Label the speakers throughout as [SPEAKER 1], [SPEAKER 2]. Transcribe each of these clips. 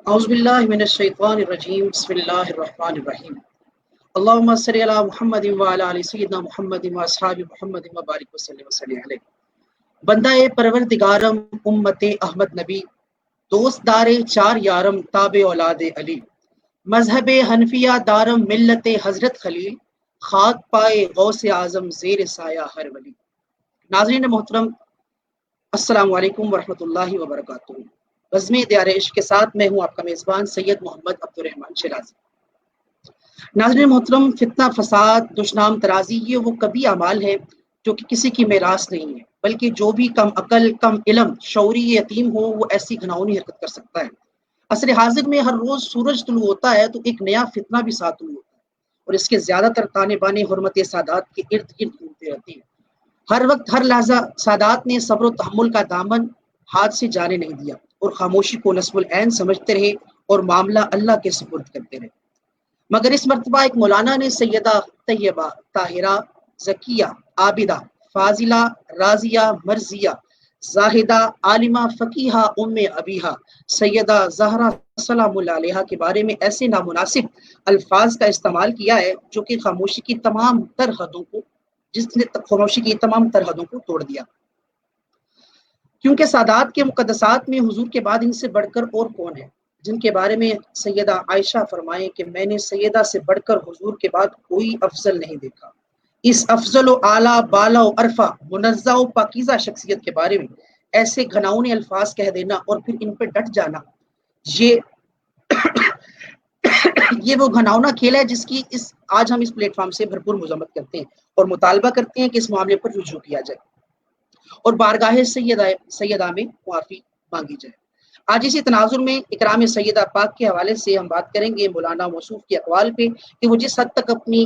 [SPEAKER 1] اعوذ باللہ من الشیطان الرجیم بسم اللہ الرحمن الرحیم اللہم صلی علی محمد وعلی آل سیدنا محمد واصحاب محمد وبارک وسلم علیہ. بندہ پروردگارم امت احمد نبی، دوست دار چار یارم تابع اولاد علی، مذہب حنفیہ دارم ملت حضرت خلیل، خاک پائے غوث اعظم زیر سایہ ہر ولی. ناظرین محترم، السلام علیکم ورحمۃ اللہ وبرکاتہ. بزم دیار عشق کے ساتھ میں ہوں آپ کا میزبان سید محمد عبد الرحمن شیرازی. ناظرین محترم، فتنہ فساد دشنام ترازی یہ وہ کبھی اعمال ہے جو کہ کسی کی میراث نہیں ہے، بلکہ جو بھی کم عقل، کم علم، شعوری یتیم ہو وہ ایسی گھناؤنی حرکت کر سکتا ہے. عصر حاضر میں ہر روز سورج طلوع ہوتا ہے تو ایک نیا فتنہ بھی ساتھ طلوع ہوتا ہے، اور اس کے زیادہ تر تانے بانے حرمت سادات کے ارد گرد گھومتے رہتے ہیں. ہر وقت ہر لحظہ سادات نے صبر و تحمل کا دامن ہاتھ سے جانے نہیں دیا اور خاموشی کو نصب العین سمجھتے رہے اور معاملہ اللہ کے سپرد کرتے رہے. مگر اس مرتبہ ایک مولانا نے سیدہ طیبہ طاہرہ زکیہ عابدہ فاضلہ راضیہ مرضیہ زاہدہ عالمہ فقیہہ ام ابیہا سیدہ زہرا سلام اللہ علیہا کے بارے میں ایسے نامناسب الفاظ کا استعمال کیا ہے جو کہ خاموشی کی تمام تر حدوں کو توڑ دیا. کیونکہ سادات کے مقدسات میں حضور کے بعد ان سے بڑھ کر اور کون ہے، جن کے بارے میں سیدہ عائشہ فرمائیں کہ میں نے سیدہ سے بڑھ کر حضور کے بعد کوئی افضل نہیں دیکھا. اس افضل و اعلیٰ بالا و عرفہ منزہ و پاکیزہ شخصیت کے بارے میں ایسے گھناؤنے الفاظ کہہ دینا اور پھر ان پہ ڈٹ جانا، یہ وہ گھناؤنا کھیل ہے جس کی آج ہم اس پلیٹ فارم سے بھرپور مذمت کرتے ہیں اور مطالبہ کرتے ہیں کہ اس معاملے پر رجوع کیا جائے اور بارگاہ سیدہ میں معافی مانگی جائے. آج اسی تناظر میں اکرام سیدہ پاک کے حوالے سے ہم بات کریں گے مولانا موصوف کے اقوال پہ کہ وہ جس حد تک اپنی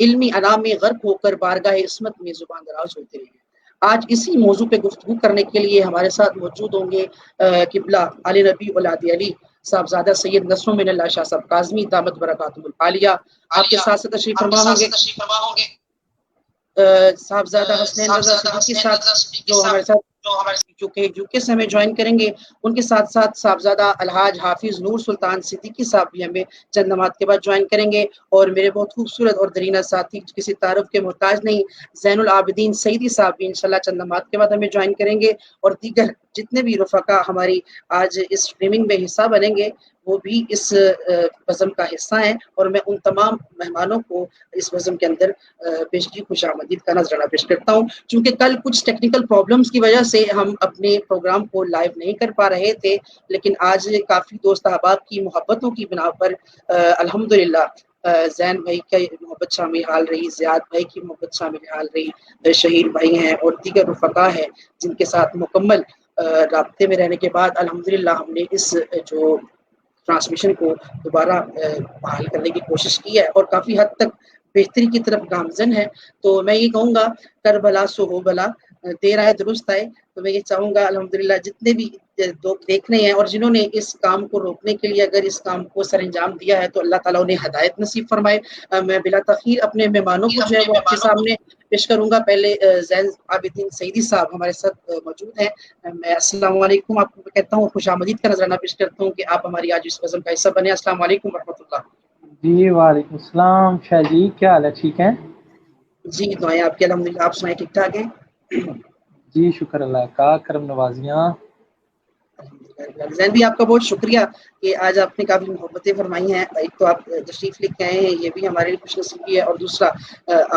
[SPEAKER 1] علمی انا میں غرق ہو کر بارگاہ عصمت میں زبان دراز ہوتے رہے. آج اسی موضوع پہ گفتگو کرنے کے لیے ہمارے ساتھ موجود ہوں گے قبلہ علی نبی اولاد علی صاحبزادہ سید نصر من اللہ شاہ صاحب کاظمی دامت برکاتہ العالیہ. آپ کے ساتھ تشریف فرما ہوں گے صاحبزادہ حسنین رضا صدیقی صاحب جو ہمارے ساتھ یوکے سے ہمیں جوائن کریں گے. ان کے ساتھ ساتھ صاحبزادہ الحاج حافظ نور سلطان صدیقی صاحب بھی ہمیں چند نماز کے بعد جوائن کریں گے. اور میرے بہت خوبصورت اور درینہ ساتھی کسی تعارف کے محتاج نہیں زین العابدین سعیدی صاحب بھی انشاءاللہ چند نماز کے بعد ہمیں جوائن کریں گے. اور دیگر جتنے بھی رفقا ہماری آج اس اسٹریمنگ میں حصہ بنیں گے وہ بھی اس بزم کا حصہ ہیں، اور میں ان تمام مہمانوں کو اس بزم کے اندر پیشگی خوش آمدید کا نذرانہ پیش کرتا ہوں. چونکہ کل کچھ ٹیکنیکل پرابلمز کی وجہ سے ہم اپنے پروگرام کو لائیو نہیں کر پا رہے تھے، لیکن آج کافی دوست احباب کی محبتوں کی بنا پر الحمدللہ زین بھائی کی محبت شامل حال رہی، زیاد بھائی کی محبت شامل حال رہی، شہیر بھائی ہیں اور دیگر رفقا ہیں جن کے ساتھ مکمل رابطے میں رہنے کے بعد الحمدللہ ہم نے اس جو ٹرانسمیشن کو دوبارہ بحال کرنے کی کوشش کی ہے اور کافی حد تک بہتری کی طرف گامزن ہے. تو میں یہ کہوں گا کر بلا سو ہو بلا، دیر آئے درست آئے. تو میں یہ چاہوں گا الحمدللہ جتنے بھی دیکھ رہے ہیں اور جنہوں نے اس کام کو روکنے کے لیے اگر اس کام کو سر انجام دیا ہے تو اللہ تعالیٰ انہیں ہدایت نصیب فرمائے. میں بلا تاخیر اپنے مہمانوں کو جو ہے وہ آپ کے سامنے پیش کروں گا. پہلے زین عابدین سعیدی صاحب ہمارے ساتھ موجود ہیں. میں السلام علیکم آپ کو کہتا ہوں، خوش آمدید کا نذرانہ پیش کرتا ہوں کہ آپ ہماری آج اس بزم کا حصہ بنے. السلام علیکم ورحمۃ اللہ.
[SPEAKER 2] جی وعلیکم السلام شاہ جی، کیا حال ہے؟ ٹھیک ہیں
[SPEAKER 1] جی؟ دعائیں آپ کی الحمدللہ. آپ سنائیں ٹھیک ٹھاک ہیں؟
[SPEAKER 2] جی شکر اللہ کا، کرم نوازیاں.
[SPEAKER 1] زین بھی آپ کا بہت شکریہ کہ آج آپ نے کافی محبتیں فرمائی ہیں. ایک تو آپ تشریف لے کے آئے ہیں، یہ بھی ہمارے لیے خوش نصیبی ہے، اور دوسرا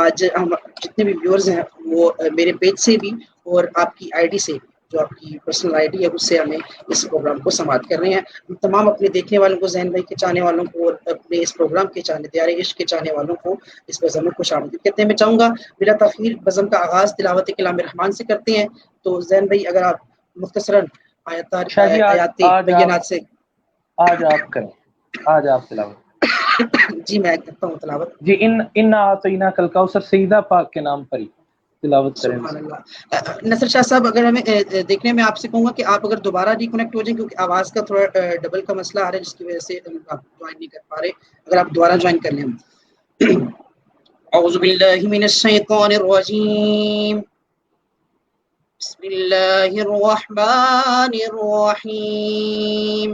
[SPEAKER 1] آج ہم جتنے بھی ویورز ہیں وہ میرے پیج سے بھی اور آپ کی آئی ڈی سے جو آپ کی پرسنل آئی ڈی ہے اس سے ہمیں اس پروگرام کو سماعت کر رہے ہیں. تمام اپنے دیکھنے والوں کو، زین بھائی کے چاہنے والوں کو اور اپنے اس پروگرام کے چاہنے دیار عشق کے چاہنے والوں کو اس بزم میں خوش آمدید کہتے ہیں. میں چاہوں گا بلا تاخیر بزم کا آغاز تلاوت کلام رحمان سے کرتے ہیں. تو زین بھائی اگر آپ مختصراً
[SPEAKER 2] شاہ جی
[SPEAKER 1] آیات بینات سے
[SPEAKER 2] آج آپ کریں، آج آپ تلاوت.
[SPEAKER 1] جی میں کرتا ہوں تلاوت.
[SPEAKER 2] جی ان اعطیناک کل کوثر سیدہ پاک کے نام پر ہی تلاوت کریں.
[SPEAKER 1] سبحان اللہ. نصر شاہ صاحب اگر ہمیں دیکھنے میں آپ سے کہوں گا کہ آپ اگر دوبارہ ریکنیکٹ ہو جائیں کیونکہ آواز کا تھوڑا ڈبل کا مسئلہ آ رہا ہے جس کی وجہ سے آپ جوائن نہیں کر پا رہے. اگر آپ دوبارہ جوائن کر لیں. اعوذ باللہ من الشیطان الرجیم بسم اللہ الرحمن الرحیم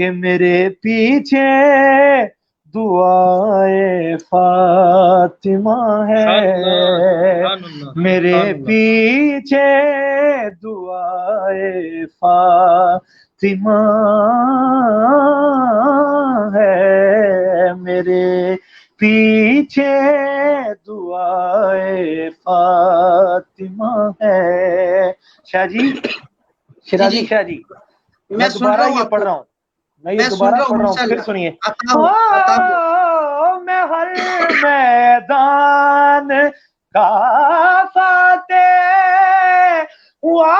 [SPEAKER 2] کہ میرے پیچھے دعائے فاطمہ ہے، میرے پیچھے دعائے فاطمہ ہے، میرے پیچھے دعائے فاطمہ ہے۔ شاہ جی، شیرازی شاہ جی، میں دوبارہ یہ پڑھ رہا ہوں، میں یہ دوبارہ پڑھ رہا ہوں، پھر سنیے۔ میں ہر میدان کا فاتح ہوا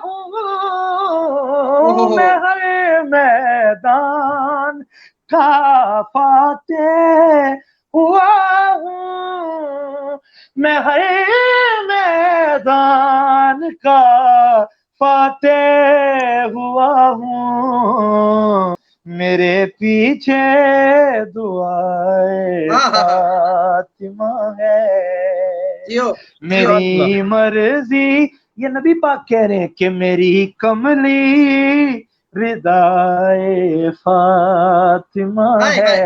[SPEAKER 2] ہوں، میں ہر میدان کا فاتح ہوا ہوں، میں ہر میدان کا فاتح ہوا ہوں، میرے پیچھے دعائے فاطمہ ہے، میری مرضی، یہ نبی پاک کہہ رہے ہیں کہ میری کملی ردائے فاطمہ ہے،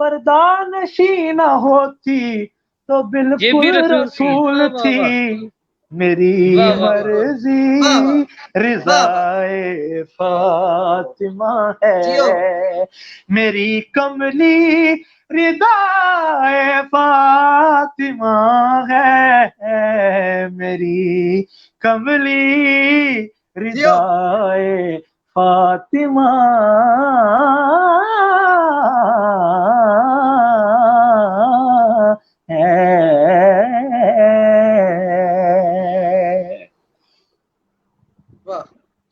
[SPEAKER 2] پردہ نہ ہوتی تو بالکل رسول تھی، میری مرضی رضائے فاطمہ ہے، میری کملی ردائے فاطمہ ہے، میری کملی ردائے فاطمہ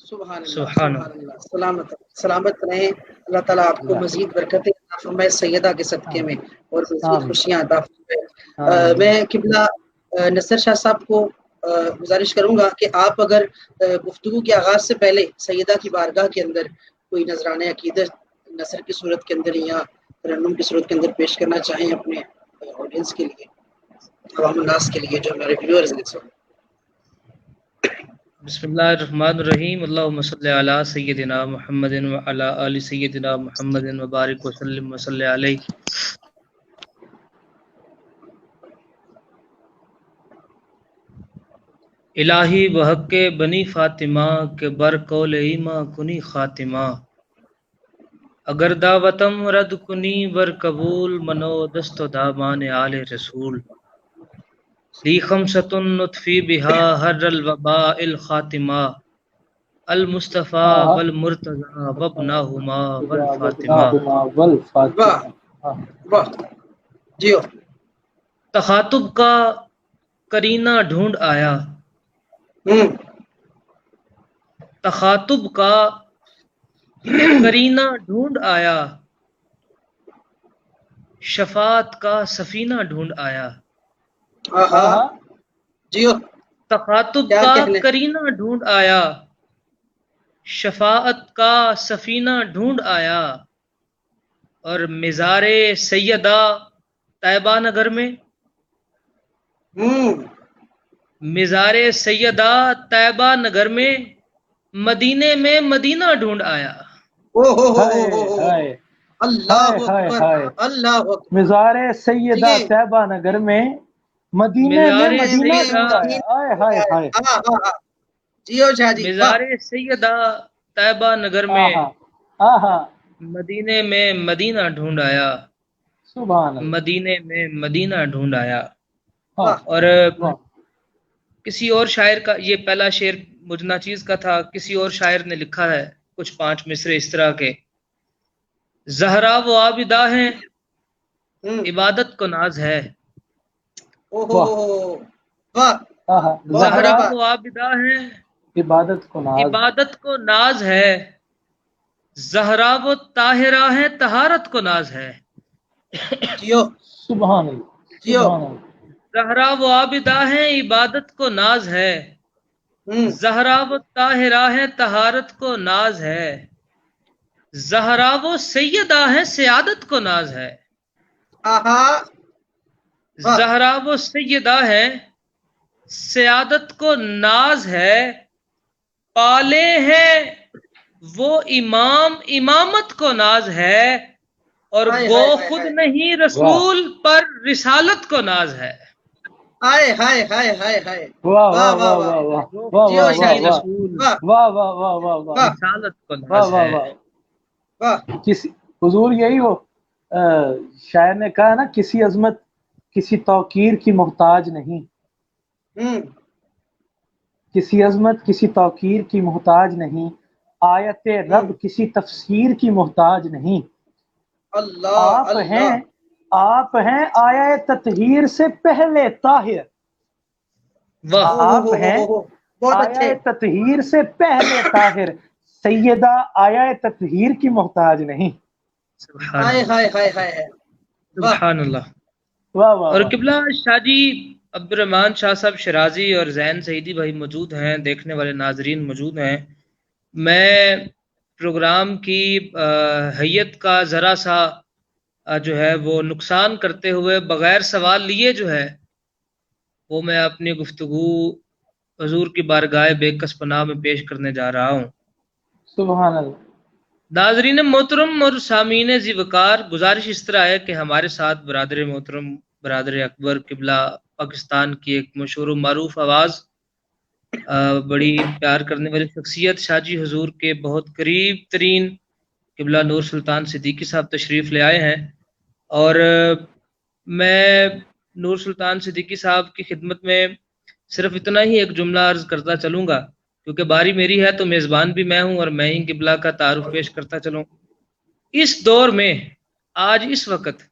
[SPEAKER 1] سبحان اللہ، سبحان اللہ، سلامت رہیں، اللہ تعالیٰ آپ کو مزید برکتیں عطا فرمائے سیدہ کے صدقے میں اور مزید خوشیاں عطا فرمائے۔ میں قبلہ نصر شاہ صاحب کو گزارش کروں گا کہ آپ اگر گفتگو کے آغاز سے پہلے سیدہ کی بارگاہ کے اندر کوئی نذرانہ عقیدت نثر کی صورت کے اندر یا ترنم کی صورت کے اندر پیش کرنا چاہیں اپنے آڈینس کے لیے، عوام الناس کے لیے جو ہمارے ویورز ہیں۔
[SPEAKER 3] بسم اللہ الرحمن الرحیم، اللہم صلی علی سیدنا محمد وعلی آل سیدنا محمد وبارک وسلم وصلی علیہ۔ الہی بحق بنی فاطمہ کے بر قول ایمہ کنی خاتمہ، اگر دعوتم رد کنی بر قبول منو دست و دامان آل رسول، لی خمسۃ نطفی بہا حر الوباء الخاتمہ، المصطفیٰ والمرتضیٰ وابناہما والفاطمہ۔
[SPEAKER 1] جیو
[SPEAKER 3] تخاطب کا کرینہ ڈھونڈ آیا، تخاطب کا کرینہ ڈھونڈ آیا، شفاعت کا سفینہ ڈھونڈ آیا،
[SPEAKER 1] جیو
[SPEAKER 3] تخاطب کا کرینہ ڈھونڈ آیا، شفاعت کا سفینہ ڈھونڈ آیا، اور مزار سیدہ طیبہ نگر میں، مزار سیدہ طیبہ نگر میں، مدینے میں مدینہ ڈھونڈ آیا۔
[SPEAKER 1] اللہ اللہ
[SPEAKER 2] مزار سیدہ طیبہ نگر میں، مدینے میں مدینہ ڈھونڈ آیا۔
[SPEAKER 1] جیو شاہ جی،
[SPEAKER 3] مزار سیدہ طیبہ نگر میں، مدینے میں مدینہ ڈھونڈ آیا، مدینے میں مدینہ ڈھونڈ آیا۔ اور کسی اور شاعر کا، یہ پہلا شعر مجنا چیز کا تھا، کسی اور شاعر نے لکھا ہے کچھ 5 مصرے اس طرح کے، زہرا وہ عابدہ ہیں عبادت کو ناز ہے، زہرا وہ عابدہ ہیں
[SPEAKER 2] عبادت
[SPEAKER 3] کو ناز ہے، زہرا وہ طاہرہ ہیں طہارت کو ناز ہے۔
[SPEAKER 2] سبحان اللہ،
[SPEAKER 3] زہرا وہ عابدہ ہیں عبادت کو ناز ہے، زہرا وہ طاہرہ ہیں طہارت کو ناز ہے، زہرا وہ سیدہ ہیں سیادت کو ناز ہے، زہرا وہ سیدہ ہیں سیادت کو ناز ہے، پالے ہیں وہ امام امامت کو ناز ہے، اور وہ خود نہیں رسول پر رسالت کو ناز ہے۔
[SPEAKER 1] ہائے ہائے ہائے ہائے ہائے،
[SPEAKER 2] واہ واہ واہ واہ واہ واہ
[SPEAKER 1] جیو
[SPEAKER 2] واہ
[SPEAKER 1] شاہی
[SPEAKER 2] واہ
[SPEAKER 1] رسول، واہ
[SPEAKER 2] واہ واہ واہ واہ واہ
[SPEAKER 3] رسالت کو
[SPEAKER 2] واہ
[SPEAKER 3] ناز
[SPEAKER 2] واہ
[SPEAKER 3] ہے۔
[SPEAKER 2] واہ۔
[SPEAKER 1] واہ،
[SPEAKER 2] کسی حضور یہی ہو شاعر نے کہا نا، کسی عظمت کسی توقیر کی محتاج نہیں، کسی عظمت کسی توقیر کی محتاج نہیں، آیت رب کسی تفسیر کی محتاج نہیں۔
[SPEAKER 1] اللہ اللہ،
[SPEAKER 2] آپ ہیں آیا تطہیر سے پہلے طاہر،
[SPEAKER 3] واہ،
[SPEAKER 2] آپ ہیں
[SPEAKER 1] بہت اچھے،
[SPEAKER 2] آیا تطہیر سے پہلے طاہر، سیدہ آیا تطہیر کی محتاج نہیں۔
[SPEAKER 3] سبحان
[SPEAKER 1] ہائے
[SPEAKER 3] اللہ،
[SPEAKER 1] ہائے ہائے ہائے ہائے، واہ
[SPEAKER 3] سبحان اللہ۔
[SPEAKER 2] واہ واہ
[SPEAKER 3] اور
[SPEAKER 2] واہ۔
[SPEAKER 3] قبلہ شاہ جی عبد الرحمن شاہ صاحب شرازی اور زین سعیدی بھائی موجود ہیں، دیکھنے والے ناظرین موجود ہیں۔ میں پروگرام کی حیت کا ذرا سا جو ہے وہ نقصان کرتے ہوئے بغیر سوال لیے جو ہے وہ میں اپنی گفتگو حضور کی بارگاہ بے کس پناہ میں پیش کرنے جا رہا ہوں۔
[SPEAKER 2] سبحان اللہ۔
[SPEAKER 3] ناظرین محترم اور سامعین ذی وقار، گزارش اس طرح ہے کہ ہمارے ساتھ برادر محترم برادر اکبر قبلہ پاکستان کی ایک مشہور و معروف آواز، بڑی پیار کرنے والی شخصیت، شاہ جی حضور کے بہت قریب ترین قبلہ نور سلطان صدیقی صاحب تشریف لے آئے ہیں، اور میں نور سلطان صدیقی صاحب کی خدمت میں صرف اتنا ہی ایک جملہ عرض کرتا چلوں گا، کیونکہ باری میری ہے تو میزبان بھی میں ہوں اور میں ہی قبلہ کا تعارف پیش کرتا چلوں۔ اس دور میں آج اس وقت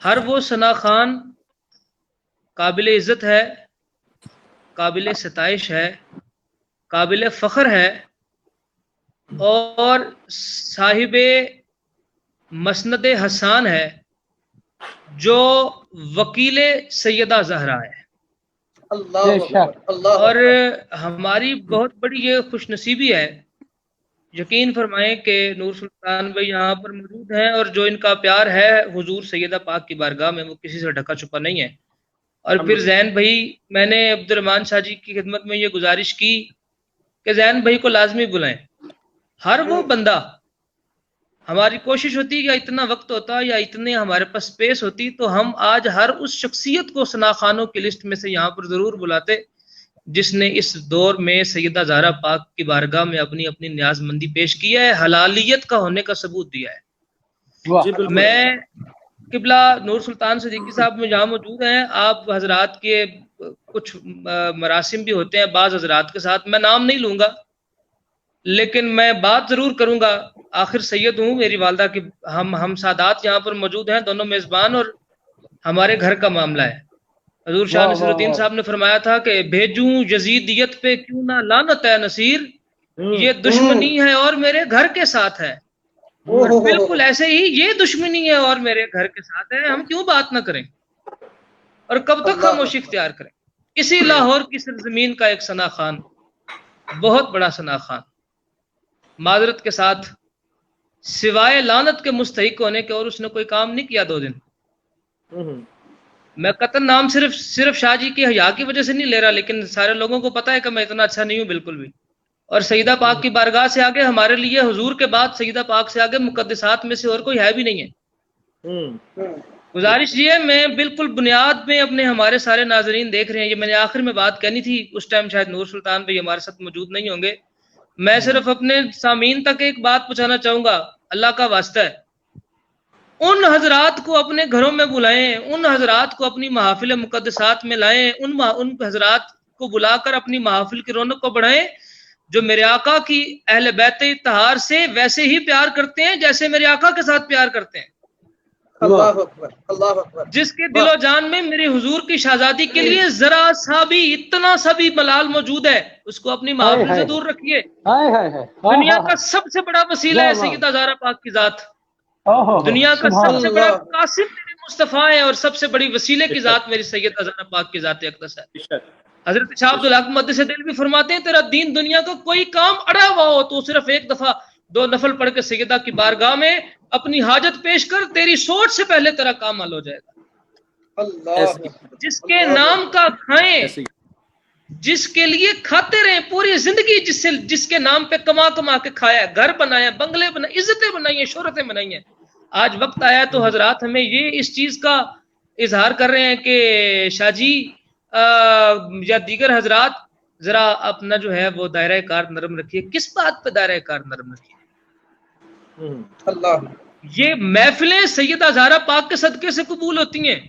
[SPEAKER 3] ہر وہ ثنا خوان قابل عزت ہے، قابل ستائش ہے، قابل فخر ہے، اور صاحب مسند حسان ہے جو وکیل سیدہ زہرا ہے۔
[SPEAKER 1] اللہ اکبر، اللہ
[SPEAKER 3] اور
[SPEAKER 1] اکبر،
[SPEAKER 3] ہماری بہت بڑی یہ خوش نصیبی ہے، یقین فرمائیں کہ نور سلطان بھائی یہاں پر موجود ہیں، اور جو ان کا پیار ہے حضور سیدہ پاک کی بارگاہ میں وہ کسی سے ڈھکا چھپا نہیں ہے۔ اور پھر زین بھائی، میں نے عبد الرحمن شاہ جی کی خدمت میں یہ گزارش کی کہ زین بھائی کو لازمی بلائیں۔ ہر وہ بندہ، ہماری کوشش ہوتی یا اتنا وقت ہوتا یا اتنے ہمارے پاس سپیس ہوتی تو ہم آج ہر اس شخصیت کو ثنا خوانوں کی لسٹ میں سے یہاں پر ضرور بلاتے جس نے اس دور میں سیدہ زہرا پاک کی بارگاہ میں اپنی اپنی نیاز مندی پیش کی ہے، حلالیت کا ہونے کا ثبوت دیا ہے۔ میں قبلہ نور سلطان صدیقی صاحب میں جہاں موجود ہیں، آپ حضرات کے کچھ مراسم بھی ہوتے ہیں بعض حضرات کے ساتھ، میں نام نہیں لوں گا لیکن میں بات ضرور کروں گا، آخر سید ہوں، میری والدہ کی ہم سادات یہاں پر موجود ہیں، دونوں میزبان، اور ہمارے گھر کا معاملہ ہے۔ حضور شاہ نصیر الدین صاحب نے فرمایا تھا کہ بھیجوں یزیدیت پہ کیوں نہ لعنت ہے نصیر، یہ دشمنی ہے اور میرے گھر کے ساتھ ہے۔ بالکل ایسے ہی یہ دشمنی ہے اور میرے گھر کے ساتھ ہے، ہم کیوں بات نہ کریں اور کب تک خاموشی اختیار کریں؟ اسی لاہور کی سرزمین کا ایک ثنا خوان، بہت بڑا ثنا خوان، معذرت کے ساتھ سوائے لعنت کے مستحق ہونے کے اور اس نے کوئی کام نہیں کیا 2 دن۔ میں قطن نام صرف شاہ جی کی حیا کی وجہ سے نہیں لے رہا، لیکن سارے لوگوں کو پتا ہے کہ میں اتنا اچھا نہیں ہوں بالکل بھی، اور سیدہ پاک کی بارگاہ سے آگے ہمارے لیے حضور کے بعد سیدہ پاک سے آگے مقدسات میں سے اور کوئی ہے بھی نہیں ہے۔ گزارش یہ ہے، میں بالکل بنیاد میں اپنے ہمارے سارے ناظرین دیکھ رہے ہیں، یہ میں نے آخر میں بات کہنی تھی، اس ٹائم شاید نور سلطان بھائی ہمارے ساتھ موجود نہیں ہوں گے، میں صرف اپنے سامعین تک ایک بات پہنچانا چاہوں گا، اللہ کا واسطہ ہے ان حضرات کو اپنے گھروں میں بلائیں، ان حضرات کو اپنی محافل مقدسات میں لائیں، ان حضرات کو بلا کر اپنی محافل کی رونق کو بڑھائیں جو میرے آقا کی اہل بیت طہار سے ویسے ہی پیار کرتے ہیں جیسے میرے آقا کے ساتھ پیار کرتے ہیں۔
[SPEAKER 1] اللہ اکبر، اللہ اکبر،
[SPEAKER 3] جس کے دل و جان میں میرے حضور کی شہزادی کے لیے ذرا سا بھی اتنا سا بھی ملال موجود ہے، اس کو اپنی محافل سے دور رکھیے۔ دنیا کا سب سے بڑا وسیلہ ہے سیدہ زہرا پاک کی ذات، دنیا کا سب سے بڑا قاسم میرے مصطفیٰ ہے، اور سب سے بڑی وسیلے کی ذات میری سیدہ زہرا پاک کی ذات اقدس ہے۔ حضرت شاہ عبد الحق مقدس دل بھی فرماتے ہیں تیرا دین دنیا کا کوئی کام اڑا ہوا ہو تو صرف ایک دفعہ 2 نفل پڑھ کے سیدہ کی بارگاہ میں اپنی حاجت پیش کر، تیری سوچ سے پہلے تیرا کام حل ہو جائے گا۔
[SPEAKER 1] اللہ
[SPEAKER 3] جس کے نام کا کھائیں جس کے لیے کھاتے رہے پوری زندگی، جس کے نام پہ کما کے کھایا، گھر بنایا، بنگلے بنائے، عزتیں بنائی ہیں، شہرتیں بنائی ہیں. آج وقت آیا تو حضرات ہمیں یہ اس چیز کا اظہار کر رہے ہیں کہ شاہ جی یا دیگر حضرات ذرا اپنا جو ہے وہ دائرہ کار نرم رکھیے. کس بات پہ دائرہ کار نرم رکھیے؟
[SPEAKER 1] اللہ،
[SPEAKER 3] یہ محفلیں سیدہ زہرا پاک کے صدقے سے قبول ہوتی ہیں.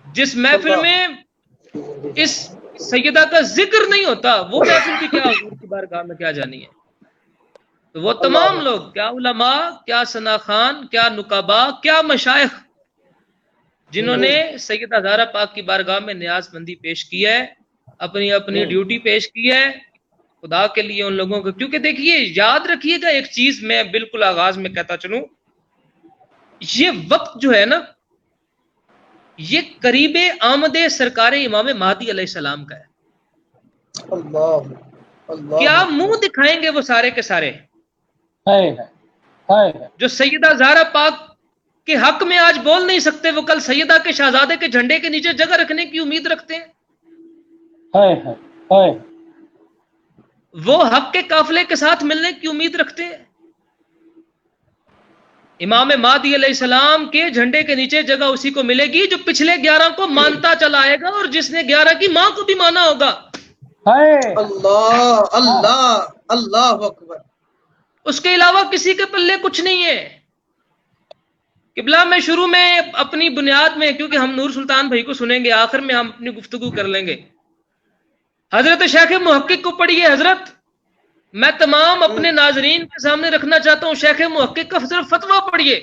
[SPEAKER 3] جس محفل میں اس سیدہ کا ذکر نہیں ہوتا وہ محفل بھی کیا حضور کی بارگاہ میں کیا جانی ہے. تو وہ تمام لوگ، کیا علماء، کیا ثنا خان، کیا نقبا، کیا مشائخ، جنہوں نے سیدہ زہرا پاک کی بارگاہ میں نیاز مندی پیش کی ہے، اپنی ڈیوٹی پیش کی ہے خدا کے لیے، ان لوگوں کو. کیونکہ دیکھیے، یاد رکھیے گا ایک چیز، میں بالکل آغاز میں کہتا چلوں، یہ وقت جو ہے نا، یہ قریب آمد سرکار امام مہدی علیہ السلام کا ہے.
[SPEAKER 1] اللہ،
[SPEAKER 3] کیا منہ دکھائیں گے وہ سارے کے سارے جو سیدہ زہرا پاک کے حق میں آج بول نہیں سکتے، وہ کل سیدہ کے شہزادے کے جھنڈے کے نیچے جگہ رکھنے کی امید رکھتے ہیں، وہ حق کے قافلے کے ساتھ ملنے کی امید رکھتے ہیں. امام مہدی علیہ السلام کے جھنڈے کے نیچے جگہ اسی کو ملے گی جو پچھلے 11 کو مانتا چلا آئے گا اور جس نے 11 کی ماں کو بھی مانا ہوگا.
[SPEAKER 1] اللہ اللہ اللہ اکبر.
[SPEAKER 3] اس کے علاوہ کسی کے پلے کچھ نہیں ہے. قبلہ میں شروع میں اپنی بنیاد میں، کیونکہ ہم نور سلطان بھائی کو سنیں گے، آخر میں ہم اپنی گفتگو کر لیں گے. حضرت شیخ محقق کو پڑھیے. حضرت، میں تمام اپنے ناظرین کے سامنے رکھنا چاہتا ہوں، شیخ محقق کا صرف فتویٰ پڑھیے.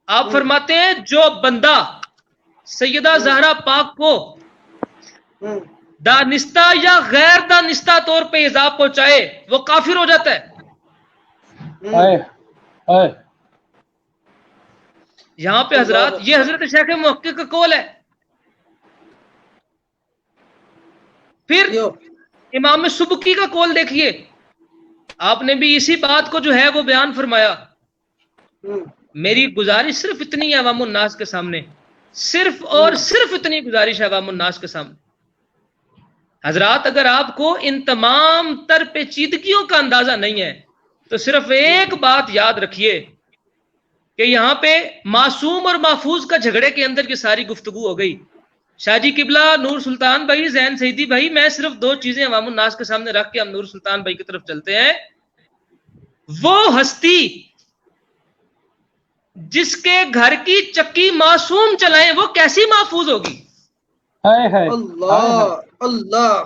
[SPEAKER 3] آپ فرماتے ہیں جو بندہ سیدہ زہرا پاک کو دانستہ یا غیر دانستہ طور پہ ایذا پہنچائے وہ کافر ہو جاتا ہے. یہاں پہ حضرات یہ حضرت شیخ محقق کا قول ہے. پھر امام سبکی کا قول دیکھیے، آپ نے بھی اسی بات کو جو ہے وہ بیان فرمایا. میری گزارش صرف اتنی ہے عوام الناس کے سامنے، صرف اور صرف اتنی گزارش ہے عوام الناس کے سامنے. حضرات، اگر آپ کو ان تمام تر پیچیدگیوں کا اندازہ نہیں ہے تو صرف ایک بات یاد رکھیے کہ یہاں پہ معصوم اور محفوظ کا جھگڑے کے اندر یہ ساری گفتگو ہو گئی. شاہ جی قبلہ، نور سلطان بھائی، زین سیدی بھائی، میں صرف 2 چیزیں عوام الناس کے سامنے رکھ کے ہم نور سلطان بھائی کی طرف چلتے ہیں. وہ ہستی جس کے گھر کی چکی معصوم چلائیں وہ کیسی محفوظ ہوگی؟
[SPEAKER 1] اللہ اللہ.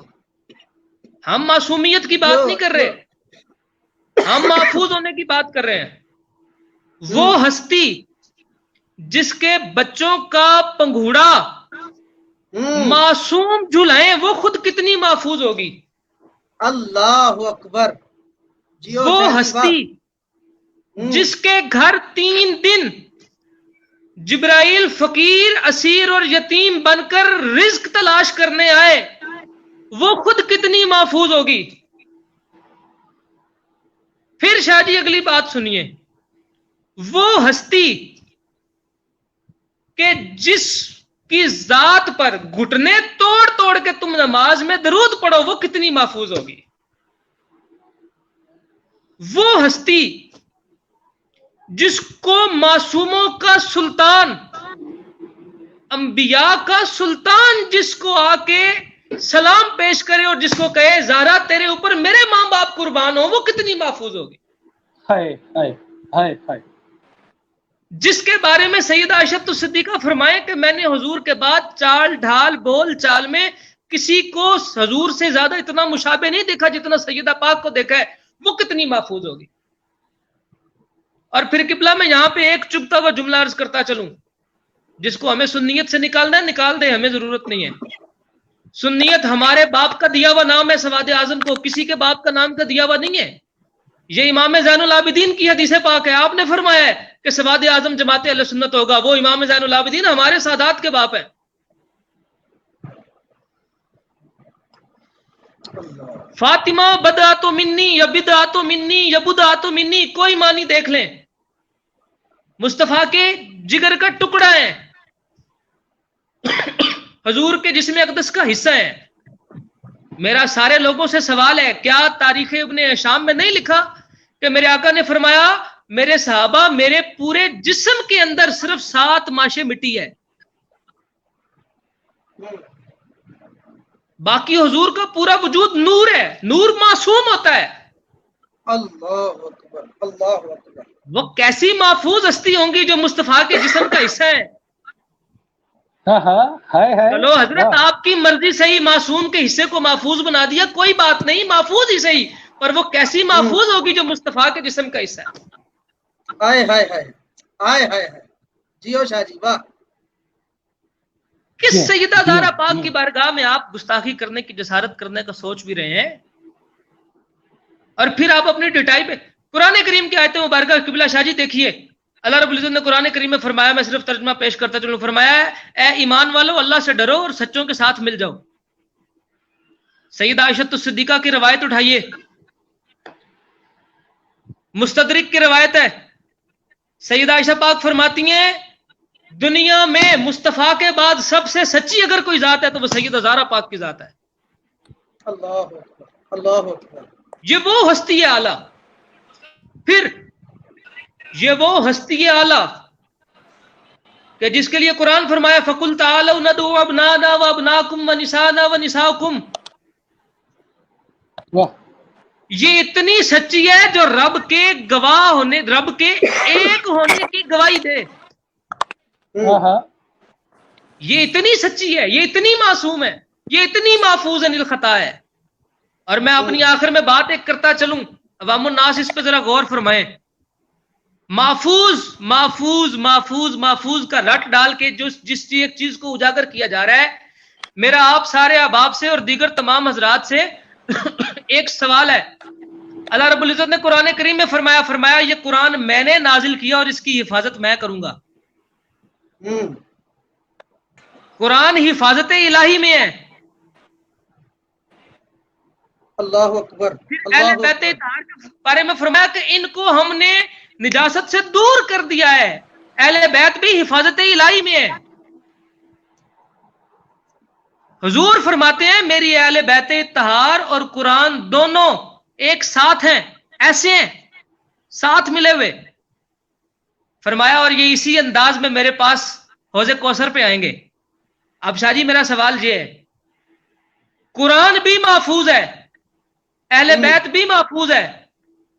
[SPEAKER 3] ہم معصومیت کی بات نہیں کر رہے، ہم محفوظ ہونے کی بات کر رہے ہیں. وہ ہستی جس کے بچوں کا پنگھوڑا معصوم جھلائیں وہ خود کتنی محفوظ ہوگی؟
[SPEAKER 1] اللہ اکبر.
[SPEAKER 3] وہ ہستی جس کے گھر 3 دن جبرائیل فقیر، اسیر اور یتیم بن کر رزق تلاش کرنے آئے وہ خود کتنی محفوظ ہوگی؟ پھر شاہ جی اگلی بات سنیے. وہ ہستی کہ جس کی ذات پر گھٹنے توڑ توڑ کے تم نماز میں درود پڑھو وہ کتنی محفوظ ہوگی؟ وہ ہستی جس کو معصوموں کا سلطان، انبیاء کا سلطان، جس کو آ کے سلام پیش کرے اور جس کو کہے زہرا تیرے اوپر میرے ماں باپ قربان ہو، وہ کتنی محفوظ ہوگی؟ جس کے بارے میں سیدہ عائشہ صدیقہ فرمائے کہ میں نے حضور کے بعد چال ڈھال بول چال میں کسی کو حضور سے زیادہ اتنا مشابہ نہیں دیکھا جتنا سیدہ پاک کو دیکھا ہے، وہ کتنی محفوظ ہوگی؟ اور پھر قبلہ میں یہاں پہ ایک چبھتا ہوا جملہ عرض کرتا چلوں، جس کو ہمیں سنیت سے نکالنا ہے نکال دیں، ہمیں ضرورت نہیں ہے. سنیت ہمارے باپ کا دیا ہوا نام ہے، سواد اعظم کو کسی کے باپ کا نام کا دیا ہوا نہیں ہے. یہ امام زین العابدین کی حدیث پاک ہے. آپ نے فرمایا ہے کہ سواد اعظم جماعت اہل سنت ہوگا، وہ امام زین العابدین ہمارے سادات کے باپ ہیں. فاطمہ بدعت منی یا بدعت منی یا بدعت منی، کوئی معنی دیکھ لیں، مصطفیٰ کے جگر کا ٹکڑا ہے، حضور کے جسم اقدس کا حصہ ہے. میرا سارے لوگوں سے سوال ہے، کیا تاریخ ابن ہشام میں نہیں لکھا کہ میرے آقا نے فرمایا میرے صحابہ میرے پورے جسم کے اندر صرف 7 ماشے مٹی ہے، باقی حضور کا پورا وجود نور ہے، نور معصوم ہوتا ہے۔
[SPEAKER 1] اللہ اکبر اللہ اکبر۔
[SPEAKER 3] وہ کیسی محفوظ ہستی ہوں گی جو مصطفیٰ کے جسم کا حصہ ہے۔ چلو حضرت آپ کی مرضی صحیح، معصوم کے حصے کو محفوظ بنا دیا، کوئی بات نہیں، محفوظ ہی صحیح، پر وہ کیسی محفوظ ہوگی جو مصطفیٰ کے جسم کا حصہ ہے۔
[SPEAKER 1] ہائے ہائے ہائے ہائے ہائے ہائے، جیو شاہ جی واہ۔
[SPEAKER 3] کس سیدہ زہرا پاک کی بارگاہ میں آپ گستاخی کرنے کی جسارت کرنے کا سوچ بھی رہے ہیں، اور پھر آپ اپنی ڈٹائی پہ قرآن کریم کی آیتیں مبارکہ۔ قبلہ شاہ جی دیکھیے، اللہ رب العزت نے قرآن کریم میں فرمایا، میں صرف ترجمہ پیش کرتا چلوں، فرمایا ہے اے ایمان والو اللہ سے ڈرو اور سچوں کے ساتھ مل جاؤ۔ سیدہ عائشہ صدیقہ کی روایت اٹھائیے، مستدرک کی روایت ہے، سیدہ عائشہ پاک فرماتی ہیں دنیا میں مصطفیٰ کے بعد سب سے سچی اگر کوئی ذات ہے تو وہ سیدہ زہرا پاک کی ذات ہے۔
[SPEAKER 1] اللہ اکبر اللہ اکبر۔
[SPEAKER 3] یہ وہ ہستی اعلیٰ، پھر یہ وہ ہستی اعلیٰ کہ جس کے لیے قرآن فرمایا فَقُلْ تَعَالَوْا نَدْعُوا أَبْنَاءَنَا وَأَبْنَاءَكُمْ وَنِسَاءَنَا وَنِسَاءَكُمْ۔ یہ اتنی سچی ہے جو رب کے گواہ ہونے، رب کے ایک ہونے کی گواہی دے۔ یہ اتنی سچی ہے، یہ اتنی معصوم ہے، یہ اتنی محفوظ عن الخطا ہے۔ اور میں اپنی آخر میں بات ایک کرتا چلوں، عوام الناس اس پہ ذرا غور فرمائیں۔ محفوظ محفوظ محفوظ محفوظ کا رٹ ڈال کے جس ایک چیز کو اجاگر کیا جا رہا ہے، میرا آپ سارے احباب سے اور دیگر تمام حضرات سے ایک سوال ہے۔ اللہ رب العزت نے قرآن کریم میں فرمایا یہ قرآن میں نے نازل کیا اور اس کی حفاظت میں کروں گا۔ قرآن حفاظت الہی میں ہے۔
[SPEAKER 1] اللہ اکبر۔
[SPEAKER 3] اہل بیت اطہار کے بارے میں فرمایا کہ ان کو ہم نے نجاست سے دور کر دیا ہے۔ اہل بیت بھی حفاظت الہی میں ہے۔ حضور فرماتے ہیں میری اہل بیت اطہار اور قرآن دونوں ایک ساتھ ہیں، ایسے ہیں، ساتھ ملے ہوئے۔ فرمایا اور یہ اسی انداز میں میرے پاس حوض کوثر پہ آئیں گے۔ اب شاہ جی میرا سوال یہ ہے، قرآن بھی محفوظ ہے، اہل بیت بھی محفوظ ہے،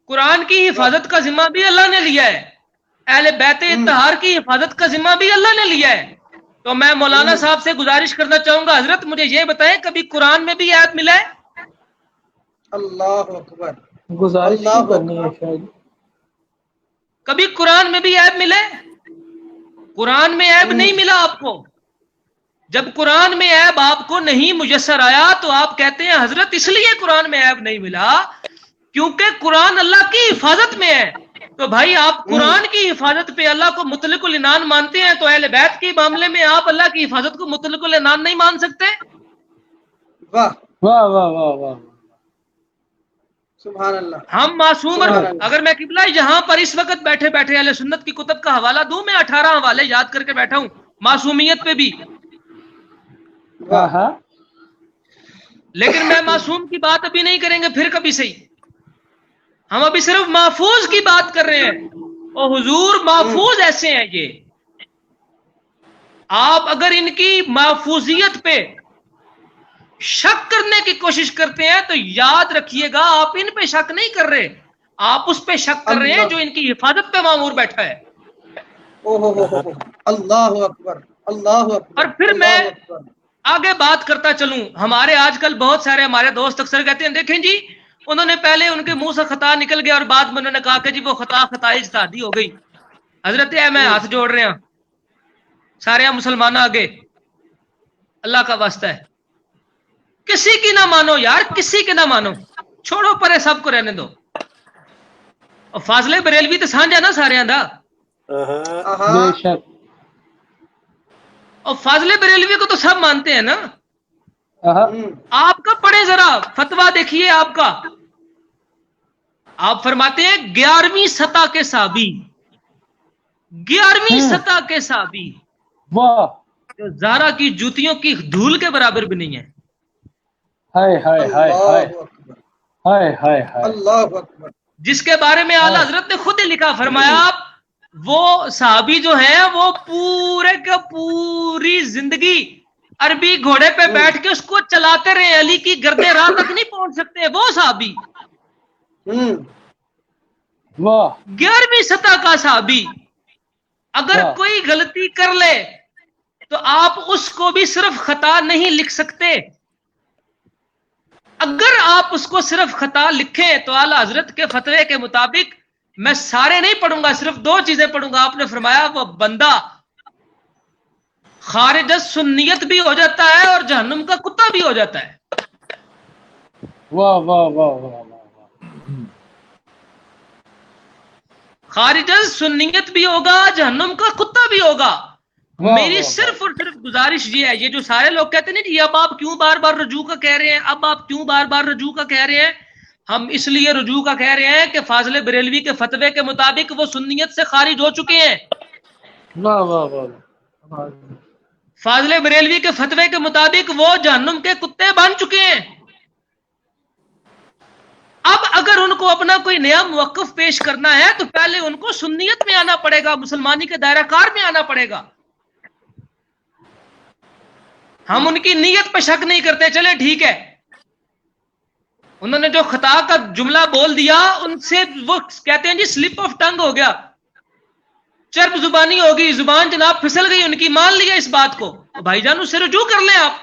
[SPEAKER 3] قرآن کی حفاظت کا ذمہ بھی اللہ نے لیا ہے، اہل بیت اطہار کی حفاظت کا ذمہ بھی اللہ نے لیا ہے۔ تو میں مولانا صاحب سے گزارش کرنا چاہوں گا، حضرت مجھے یہ بتائیں کبھی قرآن میں بھی آیت ملا ہے؟
[SPEAKER 1] اللہ اکبر۔
[SPEAKER 2] گزارش کرنی ہے شاہ جی،
[SPEAKER 3] کبھی قرآن میں بھی عیب ملے؟ قرآن میں عیب نہیں ملا آپ کو۔ جب قرآن میں عیب آپ کو نہیں میسر آیا تو آپ کہتے ہیں حضرت اس لیے قرآن میں عیب نہیں ملا کیونکہ قرآن اللہ کی حفاظت میں ہے۔ تو بھائی آپ قرآن کی حفاظت پہ اللہ کو مطلق العنان مانتے ہیں، تو اہل بیت کے معاملے میں آپ اللہ کی حفاظت کو مطلق العنان نہیں مان سکتے؟
[SPEAKER 1] واہ
[SPEAKER 2] واہ واہ واہ واہ،
[SPEAKER 1] سبحان اللہ۔
[SPEAKER 3] ہم معصوم، اگر میں قبلہ یہاں پر اس وقت بیٹھے بیٹھے اہل سنت کی کتب کا حوالہ دوں، میں 18 حوالے یاد کر کے بیٹھا ہوں معصومیت پہ بھی، لیکن میں معصوم کی بات ابھی نہیں کریں گے، پھر کبھی صحیح۔ ہم ابھی صرف محفوظ کی بات کر رہے ہیں، اور حضور محفوظ ایسے ہیں یہ۔ آپ اگر ان کی محفوظیت پہ شک کرنے کی کوشش کرتے ہیں تو یاد رکھیے گا آپ ان پہ شک نہیں کر رہے، آپ اس پہ شک کر رہے ہیں جو ان کی حفاظت پہ مامور بیٹھا ہے۔
[SPEAKER 1] اللہ اکبر اللہ اکبر۔
[SPEAKER 3] اور پھر میں آگے بات کرتا چلوں، ہمارے آج کل بہت سارے ہمارے دوست اکثر کہتے ہیں دیکھیں جی انہوں نے پہلے ان کے منہ سے خطا نکل گیا اور بعد میں انہوں نے کہا کہ جی وہ خطا اجتہادی ہو گئی۔ حضرت میں ہاتھ جوڑ رہے ہیں سارے مسلمان آگے، اللہ کا واسطہ ہے کسی کی نہ مانو یار، کسی کی نہ مانو، چھوڑو پرے، سب کو رہنے دو۔ اور فاضلے بریلوی تو سانجا نا سارے دا،
[SPEAKER 2] بے شک،
[SPEAKER 3] اور فاضلے بریلوی کو تو سب مانتے ہیں نا۔ آپ کا پڑھیں ذرا فتویٰ دیکھیے آپ کا، آپ فرماتے ہیں 11ویں سطح کے صحابی، 11ویں سطح کے صحابی
[SPEAKER 2] واہ،
[SPEAKER 3] جو زہرا کی جوتیوں کی دھول کے برابر بھی نہیں ہے۔
[SPEAKER 2] ہائے ہائے ہائے ہائے ہائے ہائے ہائے
[SPEAKER 1] اللہ اکبر،
[SPEAKER 3] جس کے بارے میں اعلیٰ حضرت نے خود ہی لکھا، فرمایا وہ صحابی جو ہے وہ پورے کا پوری زندگی عربی گھوڑے پہ بیٹھ کے اس کو چلاتے رہے، علی کی گردے راہ تک نہیں پہنچ سکتے وہ صحابی،
[SPEAKER 2] واہ
[SPEAKER 3] 11ویں سطح کا صحابی، اگر کوئی غلطی کر لے تو آپ اس کو بھی صرف خطا نہیں لکھ سکتے، اگر آپ اس کو صرف خطا لکھیں تو اعلیٰ حضرت کے فتوے کے مطابق میں سارے نہیں پڑھوں گا، صرف 2 چیزیں پڑھوں گا، آپ نے فرمایا وہ بندہ خارج سنیت بھی ہو جاتا ہے اور جہنم کا کتا بھی ہو جاتا ہے۔
[SPEAKER 2] واہ واہ واہ واہ
[SPEAKER 3] خارج سنیت بھی ہوگا، جہنم کا کتا بھی ہوگا۔ میری صرف اور صرف گزارش یہ ہے، یہ جو سارے لوگ کہتے ہیں اب آپ کیوں بار بار رجوع کا کہہ رہے ہیں، اب آپ کیوں بار بار رجوع کا کہہ رہے ہیں، ہم اس لیے رجوع کا کہہ رہے ہیں کہ فاضل بریلوی کے فتوے کے مطابق وہ سنیت سے خارج ہو چکے ہیں۔
[SPEAKER 2] واہ واہ واہ
[SPEAKER 3] فاضل بریلوی کے فتوے کے مطابق وہ جہنم کے کتے بن چکے ہیں۔ اب اگر ان کو اپنا کوئی نیا موقف پیش کرنا ہے تو پہلے ان کو سنیت میں آنا پڑے گا، مسلمانی کے دائرہ کار میں آنا پڑے گا۔ ہم ان کی نیت پہ شک نہیں کرتے، چلے ٹھیک ہے، انہوں نے جو خطا کا جملہ بول دیا ان سے وہ کہتے ہیں جی سلپ آف ٹنگ ہو گیا، چرب زبانی ہوگی، زبان جناب پھسل گئی ان کی، مان لیا اس بات کو، بھائی جان اس سے رجوع کر لیں آپ،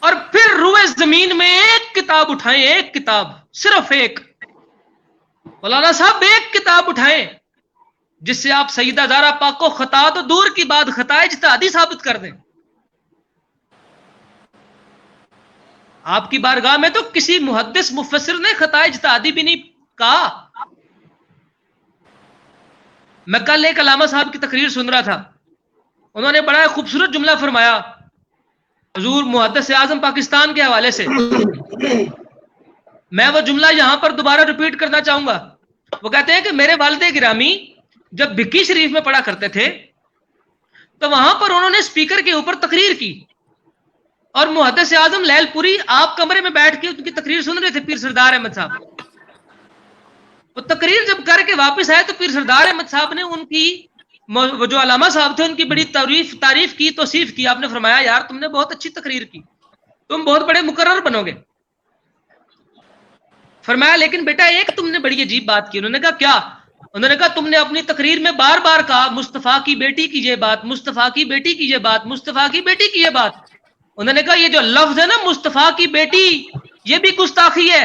[SPEAKER 3] اور پھر روئے زمین میں ایک کتاب اٹھائیں، ایک کتاب، صرف ایک، مولانا صاحب ایک کتاب اٹھائیں جس سے آپ سیدہ زہرا پاک کو خطا تو دور کی بات خطا اجتہادی ثابت کر دیں۔ آپ کی بارگاہ میں تو کسی محدث مفسر نے خطا اجتہادی بھی نہیں کہا۔ میں کل ایک علامہ صاحب کی تقریر سن رہا تھا، انہوں نے بڑا خوبصورت جملہ فرمایا حضور محدث اعظم پاکستان کے حوالے سے، میں وہ جملہ یہاں پر دوبارہ ریپیٹ کرنا چاہوں گا۔ وہ کہتے ہیں کہ میرے والد گرامی جب بھکی شریف میں پڑھا کرتے تھے تو وہاں پر انہوں نے سپیکر کے اوپر تقریر کی، اور محدث اعظم لیل پوری آپ کمرے میں بیٹھ کے ان کی تقریر سن رہے تھے، پیر سردار احمد صاحب۔ وہ تقریر جب کر کے واپس آئے تو پیر سردار احمد صاحب نے ان کی، وہ جو علامہ صاحب تھے ان کی بڑی تعریف کی، توصیف کی۔ آپ نے فرمایا یار تم نے بہت اچھی تقریر کی، تم بہت بڑے مقرر بنو گے۔ فرمایا لیکن بیٹا ایک تم نے بڑی عجیب بات کی۔ انہوں نے کہا کیا؟ انہوں نے کہا تم نے اپنی تقریر میں بار بار کہا مصطفیٰ کی بیٹی کی یہ بات، مصطفیٰ کی بیٹی کی یہ بات، مصطفیٰ کی بیٹی کی یہ بات۔ انہوں نے کہا یہ جو لفظ ہے نا مصطفیٰ کی بیٹی، یہ بھی گستاخی ہے۔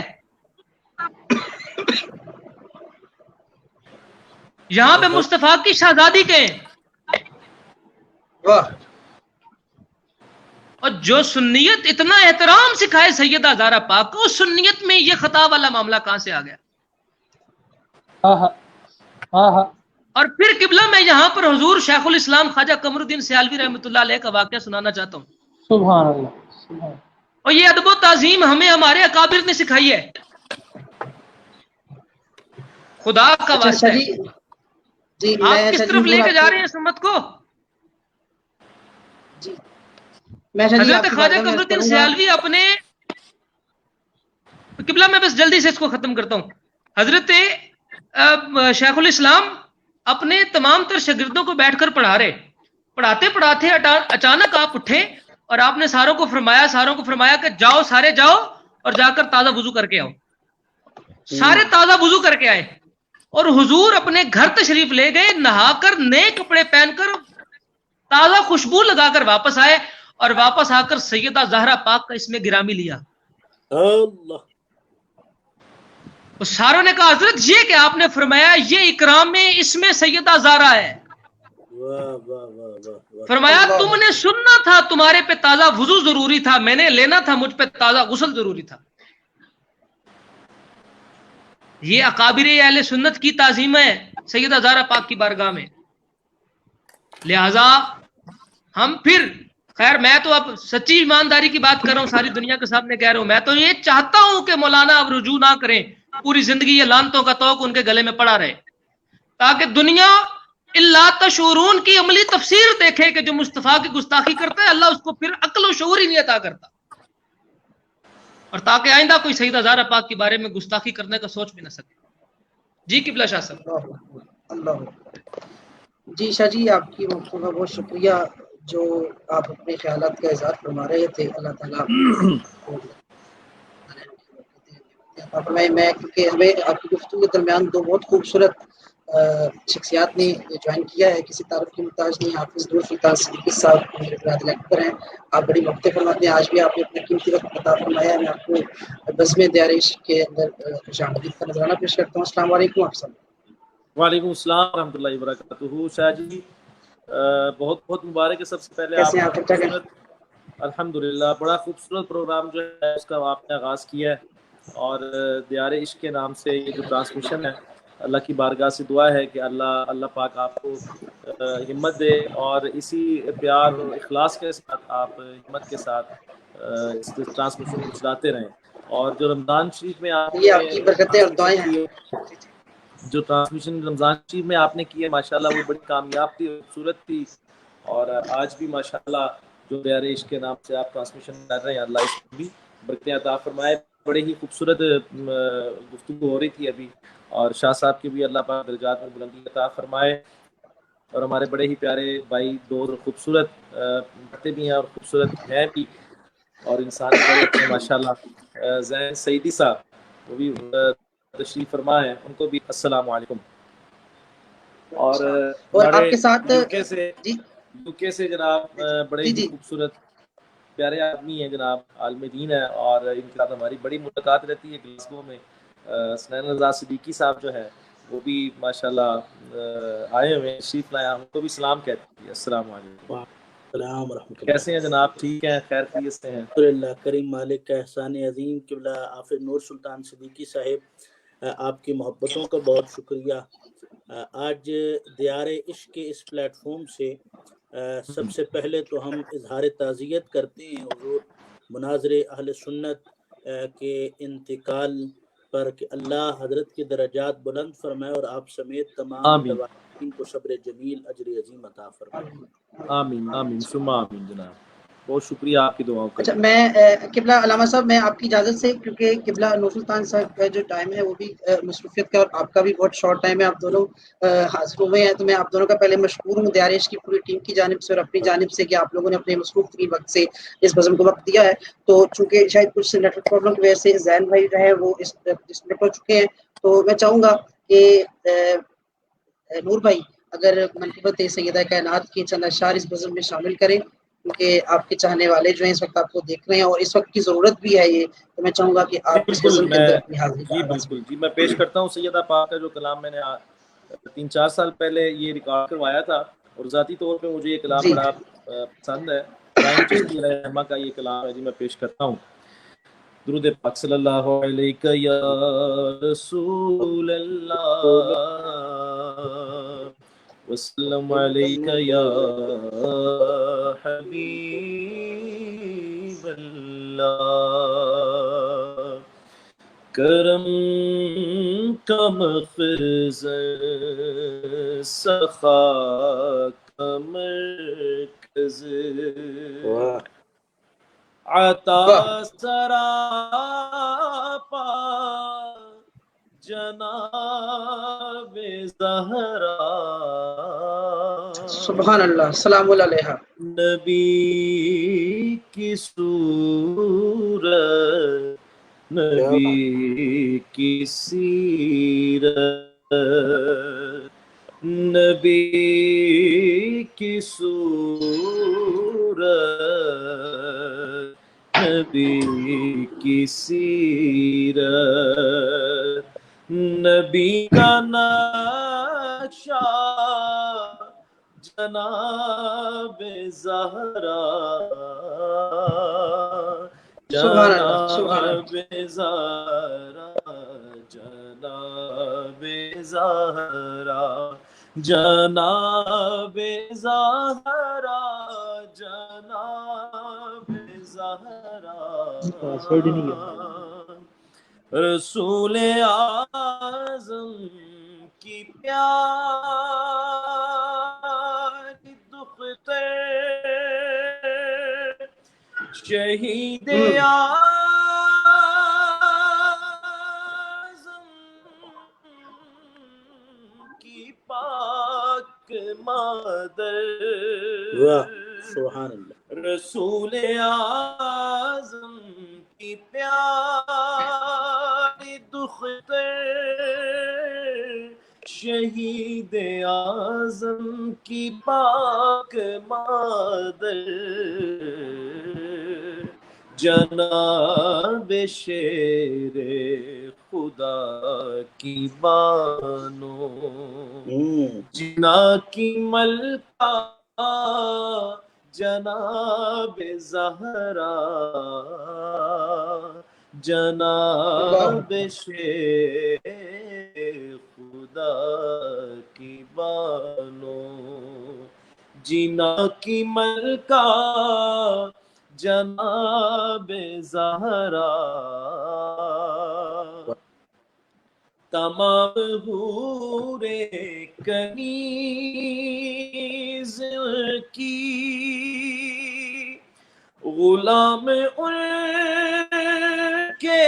[SPEAKER 3] یہاں پہ مصطفیٰ کی شہزادی کہیں، اور جو سنیت اتنا احترام سکھائے سیدہ زہرا پاک کو، اس سنیت میں یہ خطا والا معاملہ کہاں سے آ گیا؟ اور پھر قبلہ میں یہاں پر حضور شیخ الاسلام خواجہ قمر الدین سیالوی رحمۃ اللہ علیہ کا واقعہ سنانا چاہتا ہوں۔
[SPEAKER 2] سبحان اللہ۔
[SPEAKER 3] اور یہ ادب و تعظیم ہمیں ہمارے اکابر نے سکھائی ہے، خدا کا واسطہ ہے۔ آپ کس طرف لے کے جا رہے ہیں اس امت کو؟ حضرت خواجہ قمر الدین سیالوی اپنے قبلہ میں بس جلدی سے اس کو ختم کرتا ہوں۔ حضرت شیخ الاسلام اپنے تمام تر شاگردوں کو بیٹھ کر پڑھاتے پڑھاتے اچانک آپ اٹھے اور آپ نے ساروں کو فرمایا کہ جاؤ، سارے جاؤ اور جا کر تازہ وضو کر کے آؤ۔ سارے تازہ وضو کر کے آئے اور حضور اپنے گھر تشریف لے گئے، نہا کر نئے کپڑے پہن کر تازہ خوشبو لگا کر واپس آئے، اور واپس آ کر سیدہ زہرا پاک کا اس میں گرامی لیا۔
[SPEAKER 4] اللہ،
[SPEAKER 3] ساروں نے کہا حضرت یہ کہ آپ نے فرمایا یہ اکرام میں اس میں سیدہ زہرا ہے۔ فرمایا تم نے سننا تھا، تمہارے پہ تازہ وضو ضروری تھا، میں نے لینا تھا، مجھ پہ تازہ غسل ضروری تھا۔ یہ اکابر اہل سنت کی تعظیم ہے سیدہ زہرا پاک کی بارگاہ میں۔ لہذا ہم پھر، خیر میں تو اب سچی ایمانداری کی بات کر رہا ہوں، ساری دنیا کے سامنے کہہ رہا ہوں، میں تو یہ چاہتا ہوں کہ مولانا اب رجوع نہ کریں، پوری زندگی یہ لانتوں کا توق ان کے گلے میں پڑا رہے، تاکہ دنیا اللہ تشعرون کی عملی تفسیر دیکھے کہ جو مصطفیٰ کی گستاخی کرتا ہے اللہ اس کو پھر عقل و شعور ہی نہیں عطا کرتا۔ اور تاکہ آئندہ کوئی سیدہ زہرا پاک کے بارے میں گستاخی کرنے کا سوچ بھی نہ سکے. جی قبلہ شاہ صاحب.
[SPEAKER 1] اللہ جی شاہ جی، آپ کی گفتگو کا بہت شکریہ جو آپ اپنے خیالات کا اظہار فرما رہے تھے. اللہ تعالیٰ میں کیونکہ ہمیں آپ کی گفتگو کے درمیان دو بہت خوبصورت شخصیات نے جوائن کیا ہے، کسی تعارف کی محتاج نہیں. حافظ نور سلطان صدیقی صاحب میرے برادر اکبر ہیں، آپ بڑی محبت فرماتے ہیں. آج بھی آپ نے اپنا قیمتی وقت عطا فرمایا ہے. میں آپ کو بزم دیار عشق کے اندر خوش آمدید کا نذرانہ پیش کرتا ہوں. السلام علیکم آپ سب.
[SPEAKER 4] وعلیکم السلام ورحمۃ اللہ وبرکاتہ. شاہ جی بہت بہت مبارک ہے. سب سے پہلے
[SPEAKER 1] کیسے ہیں
[SPEAKER 4] آپ
[SPEAKER 1] آپ؟ ٹھیک ٹھاک ہیں؟
[SPEAKER 4] الحمدللہ بڑا خوبصورت پروگرام جو ہے اس کا آپ نے آغاز کیا ہے، اور دیار عشق کے نام سے یہ جو ٹرانسمیشن ہے، اللہ کی بارگاہ سے دعا ہے کہ اللہ پاک آپ کو ہمت دے، اور اسی پیار اور اخلاص کے ساتھ آپ ہمت کے ساتھ اس ٹرانسمیشن کو چلاتے رہیں. اور جو رمضان شریف میں آپ
[SPEAKER 1] یہ
[SPEAKER 4] نے
[SPEAKER 1] آپ کی برکتیں اور دعائیں ہیں.
[SPEAKER 4] جو ٹرانسمیشن رمضان شریف میں آپ نے کی ہے، ماشاءاللہ وہ بڑی کامیاب تھی، خوبصورت تھی. اور آج بھی ماشاءاللہ جو دیار عشق کے نام سے آپ ٹرانسمیشن کر رہے ہیں، اللہ اس کو بھی برکتیں عطا فرمائے. بڑے ہی خوبصورت گفتگو ہو رہی تھی ابھی، اور شاہ صاحب کی بھی اللہ پاک درجات میں بلندی عطا فرمائے. اور ہمارے بڑے ہی پیارے بھائی دو خوبصورت باتیں بھی ہیں اور خوبصورت ہیں بھی، اور انسان بھی بڑے اچھے ماشاءاللہ. زین سعیدی صاحب وہ بھی تشریف فرما ہے، ان کو بھی السلام علیکم. اور
[SPEAKER 1] آپ کے ساتھ
[SPEAKER 4] یوکے سے جناب بڑے ہی خوبصورت پیارے آدمی ہیں جناب، عالم دین ہے، اور ان کے ساتھ ہماری بڑی ملاقات رہتی ہے گلاسگو میں. حسنین رضا صدیقی صاحب جو ہے وہ بھی ماشاءاللہ آئے ہوئے ہیں، تشریف لائے. ان کو بھی سلام کہتے ہیں. السلام علیکم.
[SPEAKER 5] السلام ورحمۃ اللہ.
[SPEAKER 4] کیسے ہیں جناب؟ ٹھیک ہیں؟ خیر خیریت سے ہیں؟
[SPEAKER 5] الحمدللہ. کریم مالک کا احسان عظیم. قبلہ حافظ نور سلطان صدیقی صاحب، آپ کی محبتوں کا بہت شکریہ. آج دیار عشق کے اس پلیٹ فارم سے سب سے پہلے تو ہم اظہار تعزیت کرتے ہیں حضور مناظر اہل سنت کے انتقال پر، کہ اللہ حضرت کے درجات بلند فرمائے اور آپ سمیت تمام متوالین کو صبر جمیل اجر عظیم عطا فرمائے.
[SPEAKER 4] آمین آمین ثم آمین. جناب بہت شکریہ آپ کی دعاؤں کا.
[SPEAKER 1] اچھا، میں قبلہ علامہ صاحب، میں آپ کی اجازت سے، کیونکہ قبلہ نور سلطان صاحب کا جو ٹائم ہے وہ بھی مصروفیت کا، اور آپ کا بھی بہت شارٹ ٹائم ہے، آپ دونوں حاضر ہوئے ہیں، تو میں آپ دونوں کا پہلے مشکور ہوں دیار عشق کی پوری ٹیم کی جانب سے اور اپنی جانب سے کہ آپ لوگوں نے اپنے مصروف ترین وقت سے اس بزم کو وقت دیا ہے. تو چونکہ شاید کچھ نیٹ ورک پرابلم کی وجہ سے زین بھائی جو ہے وہ ڈسکنیکٹ ہو چکے ہیں، تو میں چاہوں گا کہ نور بھائی اگر منقبت سیدہ کائنات کے چند اشعار اس بزم میں شامل کریں، کیونکہ آپ کے چاہنے والے جو ہیں اس وقت آپ کو دیکھ رہے ہیں اور اس وقت کی ضرورت بھی ہے یہ، تو میں چاہوں گا کہ آپ اس بزم کے اندر اپنی حاضری کا آغاز کریں.
[SPEAKER 4] جی میں پیش کرتا ہوں. سیدہ پاک کا جو کلام میں نے 3-4 سال پہلے یہ ریکارڈ کروایا تھا، اور ذاتی طور پہ مجھے یہ کلام بڑا پسند ہے. قائم چشتی علیہ الرحمہ کا یہ کلام ہے جی، میں پیش کرتا ہوں. درود پاک صلی اللہ علیہ یا رسول اللہ وسلم علیک یا حبیب اللہ. کرم کا مخزن سخا کا مرکز، عطا سراپا جناب زہرا.
[SPEAKER 1] سبحان اللہ. سلام علیہ.
[SPEAKER 4] نبی کی صورت، نبی کی سیرت، نبی کی صورت، نبی کی سیرت، نبی کا نقشہ جناب زہرا، جناب زہرا، جناب زہرا، جناب زہرا، جناب زہرا. رسول اعظم کی پیاری دختر، شہید کی پاک مادر،
[SPEAKER 5] واہ سبحان اللہ،
[SPEAKER 4] رسول اعظم کی پیاری دختر، شہید اعظم کی پاک مادر، جناب شیر خدا کی بانو، جنا کی ملکہ جناب زہرا، جناب شیر خدا کی بانو، جنا کی ملکہ جناب زہرا، تمام حور کنیز کی غلام ان کے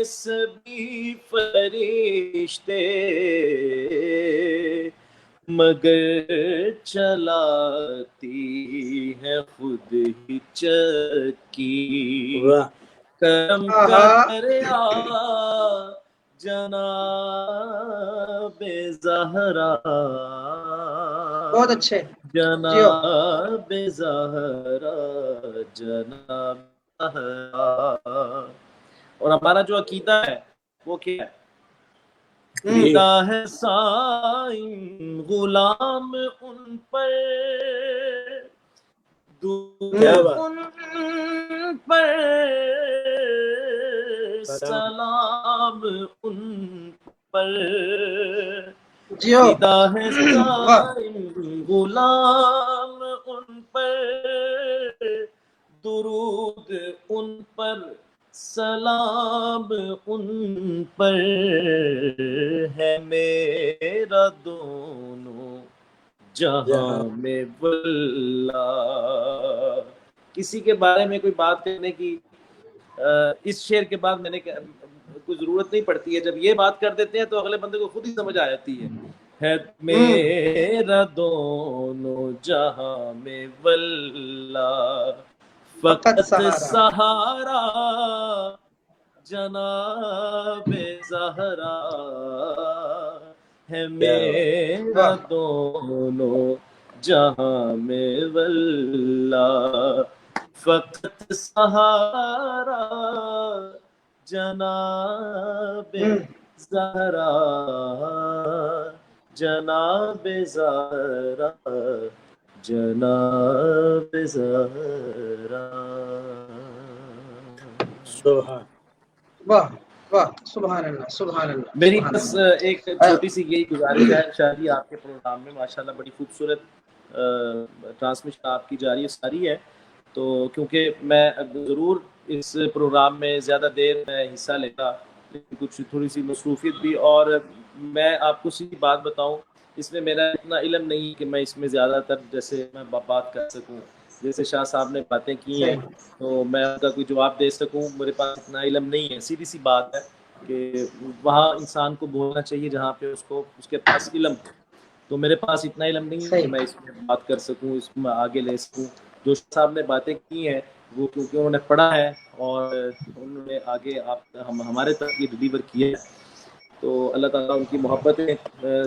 [SPEAKER 4] سبھی فرشتے، مگر چلاتی ہے خود ہی چکی، کرم کر یا جناب زہرا،
[SPEAKER 1] بہت اچھے
[SPEAKER 4] جناب زہرا، جناب زہرا۔ اور ہمارا جو عقیدہ ہے وہ کیا ہے؟ عقیدہ ہے سائن غلام ان پر، ان پر سلام ان پر، عقیدہ ہے سائن غلام ان پر، درود ان پر سلام ان پر، ہے میرا دونوں جہاں میں واللہ۔ کسی کے بارے میں کوئی بات کرنے کی اس شعر کے بعد میں نے کوئی ضرورت نہیں پڑتی ہے، جب یہ بات کر دیتے ہیں تو اگلے بندے کو خود ہی سمجھ آ جاتی ہے میرا دونوں جہاں میں واللہ، فقط سہارا جناب زہرا، ہے میرا دونوں جہاں میں واللہ، فقط سہارا جناب زہرا، جناب زہرا، جناب زہرا۔
[SPEAKER 5] سبحان
[SPEAKER 1] واہ واہ سبحان اللہ سبحان اللہ۔
[SPEAKER 4] میری بس ایک چھوٹی سی یہی گزارش ہے شادی آپ کے پروگرام میں ماشاءاللہ بڑی خوبصورت ٹرانسمیشن آپ کی جاری ساری ہے، تو کیونکہ میں ضرور اس پروگرام میں زیادہ دیر میں حصہ لیتا، کچھ تھوڑی سی مصروفیت بھی، اور میں آپ کو سیدھی بات بتاؤں اس میں میرا اتنا علم نہیں کہ میں اس میں زیادہ تر جیسے میں بات کر سکوں، جیسے شاہ صاحب نے باتیں کی ہیں تو میں ان کا کوئی جواب دے سکوں، میرے پاس اتنا علم نہیں ہے، سیدھی سی بات ہے کہ وہاں انسان کو بولنا چاہیے جہاں پہ اس کے پاس علم، تو میرے پاس اتنا علم نہیں ہے کہ میں اس میں بات کر سکوں، اس میں آگے لے سکوں۔ جو صاحب نے باتیں کی ہیں وہ کیونکہ انہوں نے پڑھا ہے اور انہوں نے آگے ہمارے تک یہ ڈلیور کیا ہے، تو اللہ تعالیٰ ان کی محبتیں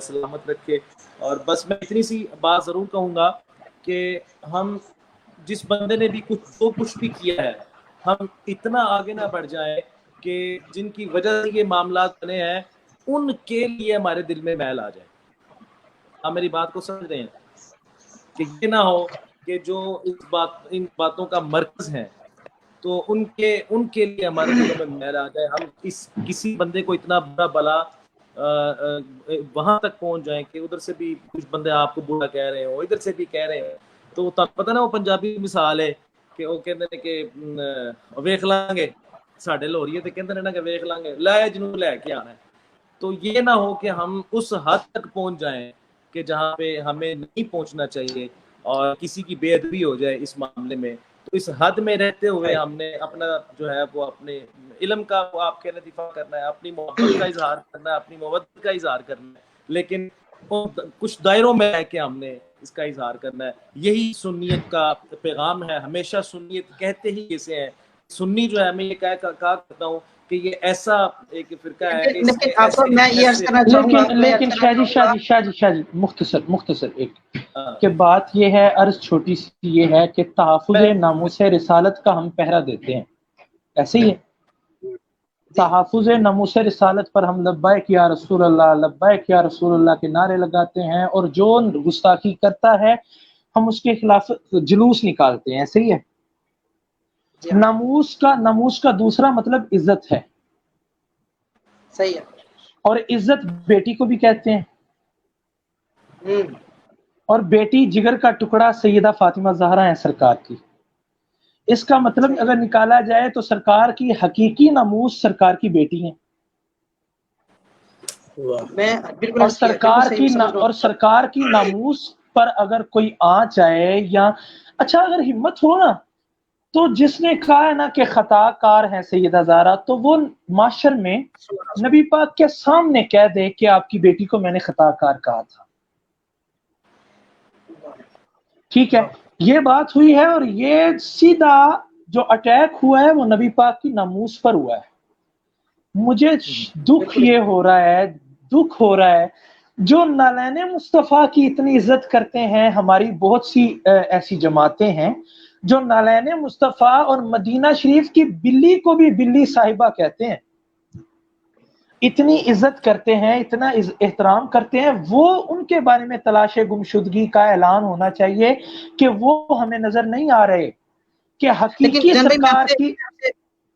[SPEAKER 4] سلامت رکھے۔ اور بس میں اتنی سی بات ضرور کہوں گا کہ ہم جس بندے نے بھی کچھ بھی کیا ہے، ہم اتنا آگے نہ بڑھ جائیں کہ جن کی وجہ سے یہ معاملات بنے ہیں ان کے لیے ہمارے دل میں میل آ جائے۔ آپ میری بات کو سمجھ رہے ہیں کہ یہ نہ ہو کہ جو ان باتوں کا مرکز ہے تو ان کے لیے ہمارے دلوں میں میل آ جائے، ہم کسی بندے کو اتنا برا بلا وہاں تک پہنچ جائیں کہ ادھر سے بھی کچھ بندے آپ کو برا کہہ رہے ہوں، ادھر سے بھی کہہ رہے ہیں، تو پتہ نا وہ پنجابی مثال ہے کہ وہ کہتے ہیں کہ ویخ لیں گے ساڈے لوریے تے کہندے نے کہ ویخ لیں گے لے جنوں لے کے آنا ہے، تو یہ نہ ہو کہ ہم اس حد تک پہنچ جائیں کہ جہاں پہ ہمیں نہیں پہنچنا چاہیے اور کسی کی بے ادبی ہو جائے اس معاملے میں، تو اس حد میں رہتے ہوئے ہم نے اپنا جو ہے وہ اپنے علم کا وہ آپ کے دفاع کرنا ہے، اپنی محبت کا اظہار کرنا ہے، اپنی محبت کا اظہار کرنا ہے، لیکن کچھ دائروں میں رہ کے ہم نے اس کا اظہار کرنا ہے. یہی سنیت کا پیغام ہے. ہمیشہ سنیت کہتے ہی کیسے ہیں، سنی جو ہے میں یہ کہا کرتا ہوں کہ یہ ایسا ایک فرقہ ہے کہ اس
[SPEAKER 1] لیکن میں یہ عرض کرنا چاہوں گا،
[SPEAKER 2] لیکن شاہ جی مختصر ایک کہ بات یہ ہے، عرض چھوٹی سی یہ ہے کہ تحفظ ناموس رسالت کا ہم پہرا دیتے ہیں، ایسے ہی ہے. تحفظ ناموس رسالت پر ہم لبیک یا رسول اللہ، لبیک یا رسول اللہ کے نعرے لگاتے ہیں، اور جو گستاخی کرتا ہے ہم اس کے خلاف جلوس نکالتے ہیں، ایسے ہی ہے. ناموس کا دوسرا مطلب عزت ہے،
[SPEAKER 1] صحیح ہے،
[SPEAKER 2] اور عزت بیٹی کو بھی کہتے ہیں، اور بیٹی جگر کا ٹکڑا سیدہ فاطمہ زہرا ہیں سرکار کی. اس کا مطلب اگر نکالا جائے تو سرکار کی حقیقی ناموس سرکار کی بیٹی ہیں، اور سرکار کی ناموس پر اگر کوئی آ جائے، یا اچھا اگر ہمت ہو نا، تو جس نے کہا ہے نا کہ خطا کار ہے سیدہ زہرا، تو وہ معاشر میں نبی پاک کے سامنے کہہ دے کہ آپ کی بیٹی کو میں نے خطا کار کہا تھا. ٹھیک ہے، یہ بات ہوئی ہے، اور یہ سیدھا جو اٹیک ہوا ہے وہ نبی پاک کی ناموس پر ہوا ہے. مجھے دکھ ہو رہا ہے جو نالین مصطفیٰ کی اتنی عزت کرتے ہیں. ہماری بہت سی ایسی جماعتیں ہیں جو نالین مصطفیٰ اور مدینہ شریف کی بلی کو بھی بلی صاحبہ کہتے ہیں، اتنی عزت کرتے ہیں، اتنا احترام کرتے ہیں. وہ ان کے بارے میں تلاش گمشدگی کا اعلان ہونا چاہیے کہ وہ ہمیں نظر نہیں آ رہے کہ حقیقی سرکار کی.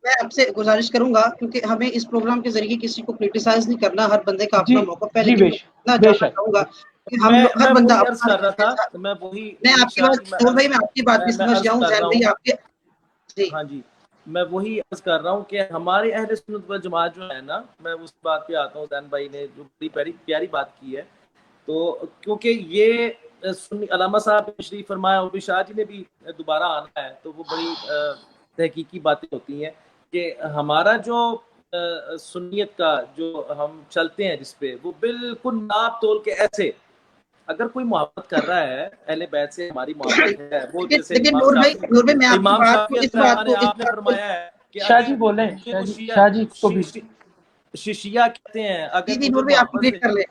[SPEAKER 1] میں آپ سے گزارش کروں گا، کیونکہ ہمیں اس پروگرام کے ذریعے کسی کو کرٹیسائز نہیں کرنا، ہر بندے کا اپنا موقف ہے. لیکن میں جاننا چاہوں گا کہ ہم لوگ ہر بندہ میں آپ کی بات بھی سمجھ گیا ہوں زین بھائی، آپ کے
[SPEAKER 4] ہاں جی، میں وہی عرض کر رہا ہوں کہ ہمارے اہل سنت والجماعت جو ہے نا، میں اس بات پہ آتا ہوں. زین بھائی نے جو بڑی پیاری بات کی ہے، تو کیونکہ یہ علامہ صاحب نے تشریف فرمایا، اور شاہ جی نے بھی دوبارہ آنا ہے، تو وہ بڑی تحقیقی باتیں ہوتی ہیں کہ ہمارا جو سنیت کا جو ہم چلتے ہیں جس پہ، وہ بالکل ناپ تول کے ایسے. اگر کوئی محبت کر رہا ہے اہل بیت سے، ہماری محبت ہے، وہ جیسے امام شافعی آپ نے فرمایا ہے کہ
[SPEAKER 2] شاہ جی بولیں، شاہ جی کو بھی
[SPEAKER 4] شیعہ کہتے ہیں اگر
[SPEAKER 1] جی نور بھائی آپ ویٹ کر لیں.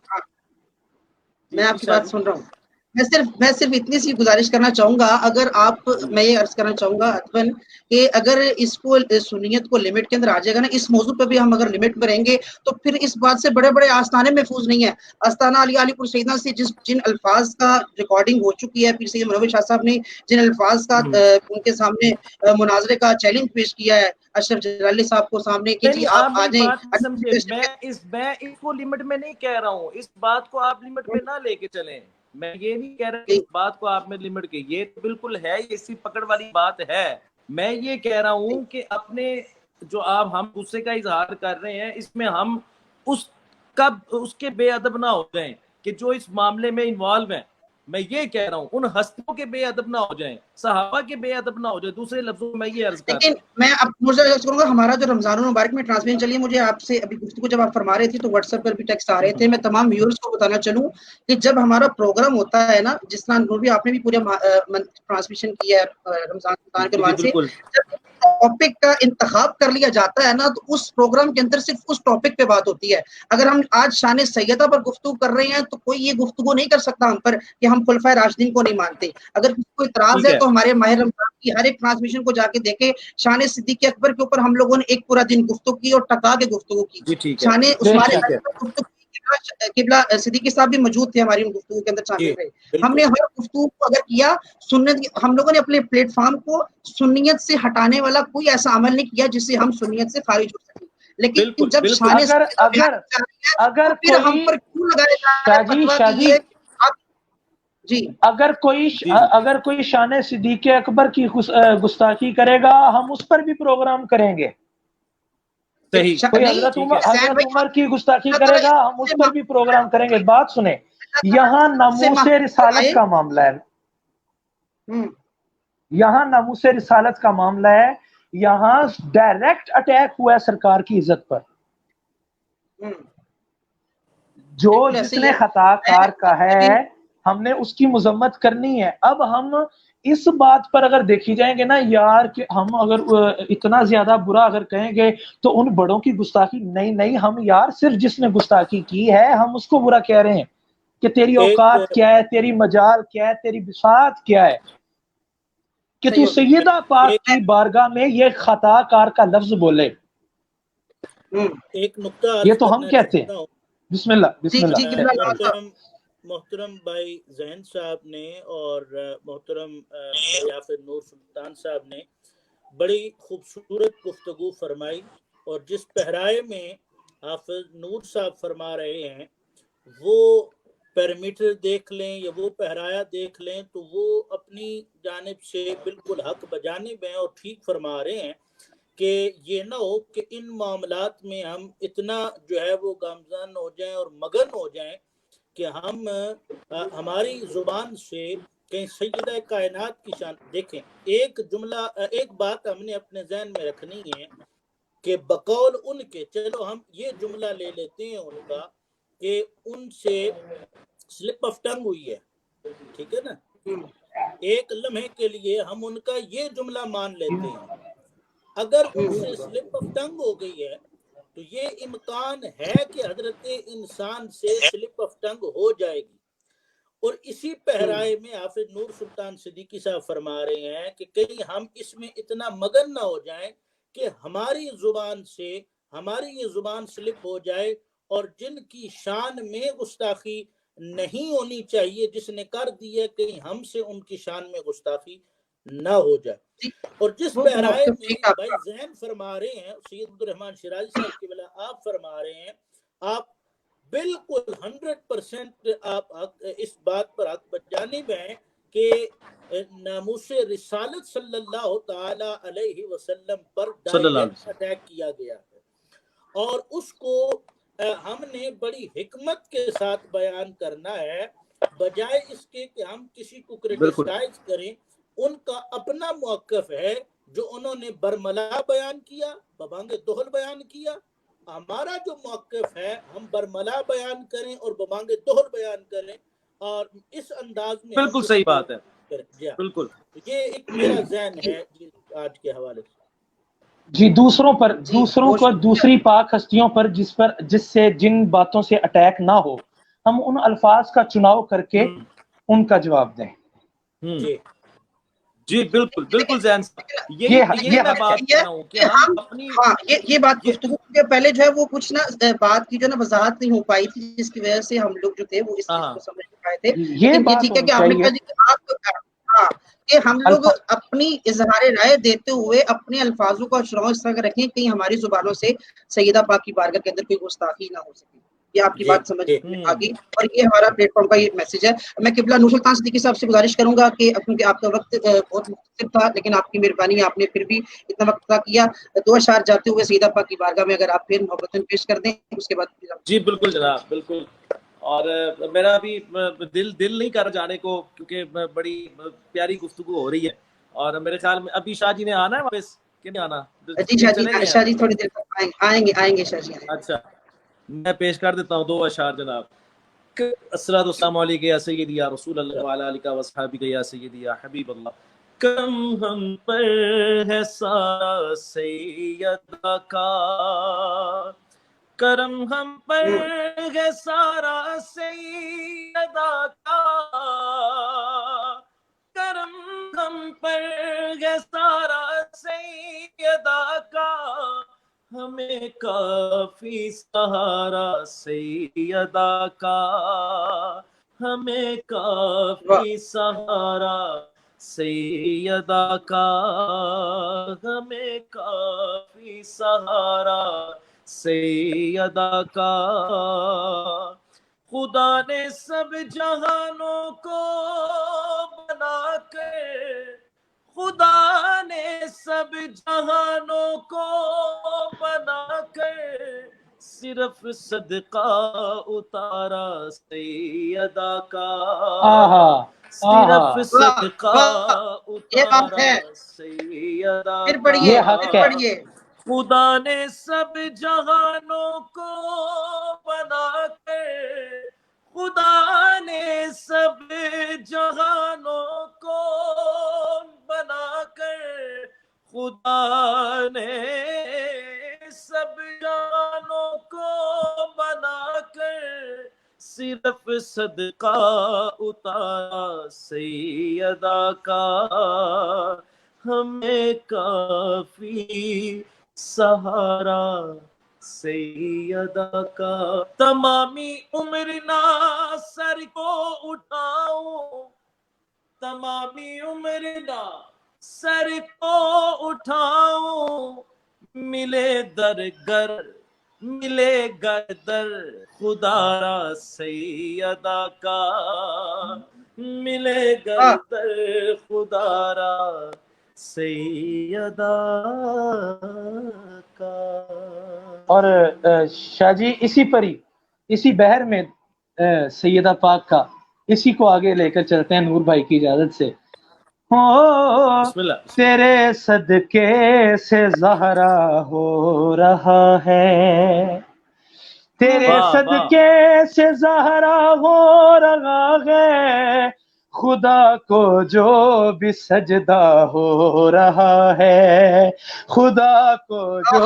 [SPEAKER 1] میں آپ کی بات سن رہا ہوں. میں صرف اتنی سی گزارش کرنا چاہوں گا، اگر آپ، میں یہ عرض کرنا چاہوں گا اتفن کہ اگر اس کو سنیت کو لمٹ کے اندر آ جائے گا نا، اس موضوع پہ بھی ہم اگر لمٹ میں رہیں گے تو پھر اس بات سے بڑے بڑے آستانے محفوظ نہیں ہیں. آستانہ علی پور سیدنا سے جن الفاظ کا ریکارڈنگ ہو چکی ہے، پھر سید منور شاہ صاحب نے جن الفاظ کا ان کے سامنے مناظرے کا چیلنج پیش کیا ہے اشرف جلالی صاحب کو سامنے کہ جی آپ آ جائیں.
[SPEAKER 4] میں اس کو لمٹ میں نہیں کہہ رہا ہوں، اس بات کو آپ لمٹ میں نہ لے کے چلیں. میں یہ نہیں کہہ رہا کہ اس بات کو آپ میں لمٹ کے، یہ بالکل ہے، یہ اسی پکڑ والی بات ہے. میں یہ کہہ رہا ہوں کہ اپنے جو آپ ہم غصے کا اظہار کر رہے ہیں، اس میں ہم اس کے بے ادب نہ ہو جائیں کہ جو اس معاملے میں انوالو ہیں. میں یہ کہہ رہا ہوں ان ہستیوں کے بے ادب نہ ہو جائیں، صحابہ کے بے ادب نہ ہو جائیں. دوسرے لفظوں میں یہ عرض کر رہا ہوں.
[SPEAKER 1] لیکن میں اب مجھے عرض کروں گا، ہمارا جو رمضان المبارک میں ٹرانسمیشن چلیے، مجھے آپ سے ابھی گفتگو جب آپ فرما رہے تھے تو واٹس ایپ پر بھی ٹیکسٹ آ رہے تھے. میں تمام ویورز کو بتانا چلوں کہ جب ہمارا پروگرام ہوتا ہے نا، جس طرح نور بھی آپ نے بھی پورے ٹرانسمیشن کیا ہے رمضان کے عنوان سے، جب ٹاپک کا انتخاب کر لیا جاتا ہے نا، تو اس پروگرام کے اندر صرف اس ٹاپک پہ بات ہوتی ہے. اگر ہم آج شان سیدہ پر گفتگو کر رہے ہیں تو کوئی یہ گفتگو نہیں کر سکتا ہم پر کہ ہم خلفائے راشدین کو نہیں مانتے. اگر کسی کو اعتراض ہے تو ہمارے ماہ رمضان کی ہر ایک ٹرانسمیشن کو جا کے دیکھیں. شان صدیق اکبر کے اوپر ہم لوگوں نے ایک پورا دن گفتگو کی اور ٹکا کے گفتگو کی. شان عثمان قبلہ صدیقی صاحب بھی موجود تھے ہماری گفتگو کے اندر شامل رہے. ہم نے ہر گفتگو کو اگر کیا سنت، ہم لوگوں نے اپنے پلیٹ فارم کو سنیت سے ہٹانے والا کوئی ایسا عمل نہیں کیا جس سے ہم سنیت سے خارج ہو سکیں. لیکن جب شان
[SPEAKER 2] اگر
[SPEAKER 1] پھر ہم پر کیوں لگائے جا رہے ہیں جی،
[SPEAKER 2] اگر کوئی شان صدیق اکبر کی گستاخی کرے گا ہم اس پر بھی پروگرام کریں گے. کوئی حضرت عمر کی گستاخی کرے گا ہم اس پر بھی پروگرام کریں گے. بات سنیں، یہاں ناموس رسالت کا معاملہ ہے. یہاں ناموس رسالت کا معاملہ ہے، یہاں ڈائریکٹ اٹیک ہوا ہے سرکار کی عزت پر، جو
[SPEAKER 1] بالکل
[SPEAKER 2] جس
[SPEAKER 1] ایسے ہی
[SPEAKER 2] نے
[SPEAKER 1] ہے۔
[SPEAKER 2] خطا کار کا ہے ہم نے اس کی مذمت کرنی ہے۔ اب ہم اس بات پر اگر دیکھی جائیں گے نا یار کہ ہم اگر اتنا زیادہ برا اگر کہیں گے تو ان بڑوں کی گستاخی نہیں، ہم یار صرف جس نے گستاخی کی ہے ہم اس کو برا کہہ رہے ہیں کہ تیری اوقات کیا ہے، تیری مجال کیا ہے، تیری بساط کیا ہے کہ تو سیدہ پاک کی بارگاہ میں یہ خطا کار کا لفظ بولے۔
[SPEAKER 5] ایک نقطہ
[SPEAKER 2] یہ
[SPEAKER 5] عرض
[SPEAKER 2] تو ہم
[SPEAKER 5] کرنا
[SPEAKER 2] کہتے ہیں۔
[SPEAKER 5] چاہتا ہوں،
[SPEAKER 2] بسم اللہ بسم اللہ۔
[SPEAKER 5] محترم بھائی ذہن صاحب نے اور محترم بھائی حافظ نور سلطان صاحب نے بڑی خوبصورت گفتگو فرمائی، اور جس پہرائے میں حافظ نور صاحب فرما رہے ہیں وہ پیرامیٹر دیکھ لیں یا وہ پہرایا دیکھ لیں تو وہ اپنی جانب سے بالکل حق بجانب ہیں اور ٹھیک فرما رہے ہیں کہ یہ نہ ہو کہ ان معاملات میں ہم اتنا جو ہے وہ گامزن ہو جائیں اور مگن ہو جائیں کہ ہم ہماری زبان سے کہیں سیدہ کائنات کی شان دیکھیں۔ ایک جملہ، ایک بات ہم نے اپنے ذہن میں رکھنی ہے کہ بقول ان کے، چلو ہم یہ جملہ لے لیتے ہیں ان کا کہ ان سے سلپ آف ٹنگ ہوئی ہے، ٹھیک ہے نا، ایک لمحے کے لیے ہم ان کا یہ جملہ مان لیتے ہیں۔ اگر ان سے سلپ آف ٹنگ ہو گئی ہے تو یہ امکان ہے کہ حضرت انسان سے سلپ آف ٹنگ ہو جائے گی، اور اسی پہرائے میں حافظ نور سلطان صدیقی صاحب فرما رہے ہیں کہ کہیں ہم اس میں اتنا مگن نہ ہو جائیں کہ ہماری زبان سے ہماری یہ زبان سلپ ہو جائے، اور جن کی شان میں گستاخی نہیں ہونی چاہیے جس نے کر دی ہے کہیں ہم سے ان کی شان میں گستاخی نہ ہو جائے۔ اور جس پہرائے میں بھائی ذہن فرما رہے ہیں، سید عبدالرحمن شیرازی صاحب کی بلا آپ فرما رہے ہیں، آپ بالکل 100% آپ اس بات پر حق بجانب ہیں کہ ناموس رسالت صلی اللہ تعالی علیہ وسلم پر ڈائریکٹ اٹیک کیا گیا ہے، اور اس کو ہم نے بڑی حکمت کے ساتھ بیان کرنا ہے، بجائے اس کے کہ ہم کسی کو کرٹیسائز کریں۔ ان کا اپنا موقف ہے جو انہوں نے برملا بیان کیا، ببانگ دہل بیان کیا۔ ہمارا جو موقف ہے ہم برملا بیان کریں اور ببانگ دہل بیان کریں، اور اس انداز میں
[SPEAKER 4] بالکل صحیح بات ہے، بالکل۔
[SPEAKER 5] یہ ایک میرا ذہن ہے آج کے حوالے سے۔
[SPEAKER 2] جی دوسروں کو دوسری پاک ہستیوں پر جس سے جن باتوں سے اٹیک نہ ہو، ہم ان الفاظ کا چناؤ کر کے ان کا جواب دیں۔
[SPEAKER 4] جی بالکل بالکل ذہن صاحب، یہ میں بات کر رہا ہوں کہ ہم اپنی
[SPEAKER 1] یہ بات گفتگو کے پہلے جو ہے وہ کچھ نا بات کی جو نا وضاحت نہیں ہو پائی تھی، جس کی وجہ سے ہم لوگ جو تھے وہ اس چیز کو سمجھ نہیں پائے تھے۔ لیکن یہ ٹھیک ہے کہ آپ نے کہا کہ ہم لوگ اپنی اظہار رائے دیتے ہوئے اپنے الفاظوں کا چناؤ اس طرح رکھیں کہیں ہماری زبانوں سے سیدہ پاک کی بارگاہ کے اندر کوئی گستاخی نہ ہو سکے۔ یہ آپ کی بات سمجھ میں آ گئی، اور یہ ہمارا پلیٹ فارم کا یہ میسج ہے۔ میں قبلہ نور سلطان صدیقی صاحب سے گزارش کروں گا کہ کیونکہ آپ کا وقت بہت مختصر تھا، لیکن آپ کی مہربانی آپ نے پھر بھی اتنا وقت عطا کیا، دو اشعار جاتے ہوئے سیدہ پاک کی بارگاہ میں اگر آپ پھر محبتاً پیش کر دیں اس کے بعد۔
[SPEAKER 4] جی بالکل جناب، بالکل۔ اور میرا بھی دل نہیں کر جانے کو، کیونکہ بڑی پیاری گفتگو ہو رہی ہے، اور میرے خیال میں ابھی شاہ جی نے آنا ہے واپس کہ نہیں آنا؟
[SPEAKER 1] جی شاہ جی تھوڑی دیر تک آئیں گے شاہ جی۔
[SPEAKER 4] اچھا میں پیش کر دیتا ہوں 2 اشعار جناب۔ الصلاۃ والسلام علیک یا سیدی یا رسول اللہ وعلی آلک و اصحابک یا سیدی یا حبیب اللہ۔ کرم ہم پر ہے سارا سیدہ کا، کرم ہم پر ہے سارا سیدہ کا، کرم ہم پر ہے سارا سیدہ کا، ہمیں کافی سہارا سیدہ کا، ہمیں کافی سہارا سیدہ کا، ہمیں کافی سہارا سیدہ کا۔ خدا نے سب جہانوں کو بنا کے، خدا نے سب جہانوں کو بنا کر صرف صدقہ اتارا سیدہ کا، صرف صدقہ
[SPEAKER 1] یہ بات ہے،
[SPEAKER 4] اتارا سیدہ
[SPEAKER 1] پھر پڑھیے
[SPEAKER 2] یہ حق
[SPEAKER 1] پھر
[SPEAKER 2] ہے۔
[SPEAKER 1] پڑھیے
[SPEAKER 4] خدا نے سب جہانوں کو بنا کر، خدا نے سب جہانوں کو بنا کر، خدا نے سب جہانوں کو بنا کر صرف صدقہ اتارا سیدہ کا، ہمیں کافی سہارا سیدہ کا، تمامی عمر نہ سر کو اٹھاؤں، تمامی عمر نہ سر کو اٹھاؤں، ملے درگر ملے گردر خدا را سیدہ کا، ملے گردر خدا را سیدہ کا۔
[SPEAKER 2] اور شاہ جی اسی پر ہی اسی بحر میں سیدہ پاک کا اسی کو آگے لے کر چلتے ہیں نور بھائی کی اجازت سے۔
[SPEAKER 4] بسم اللہ۔
[SPEAKER 2] تیرے صدقے سے زہرا ہو رہا ہے، تیرے صدقے سے زہرا ہو رہا ہے، خدا کو جو بھی سجدہ ہو رہا ہے، خدا کو جو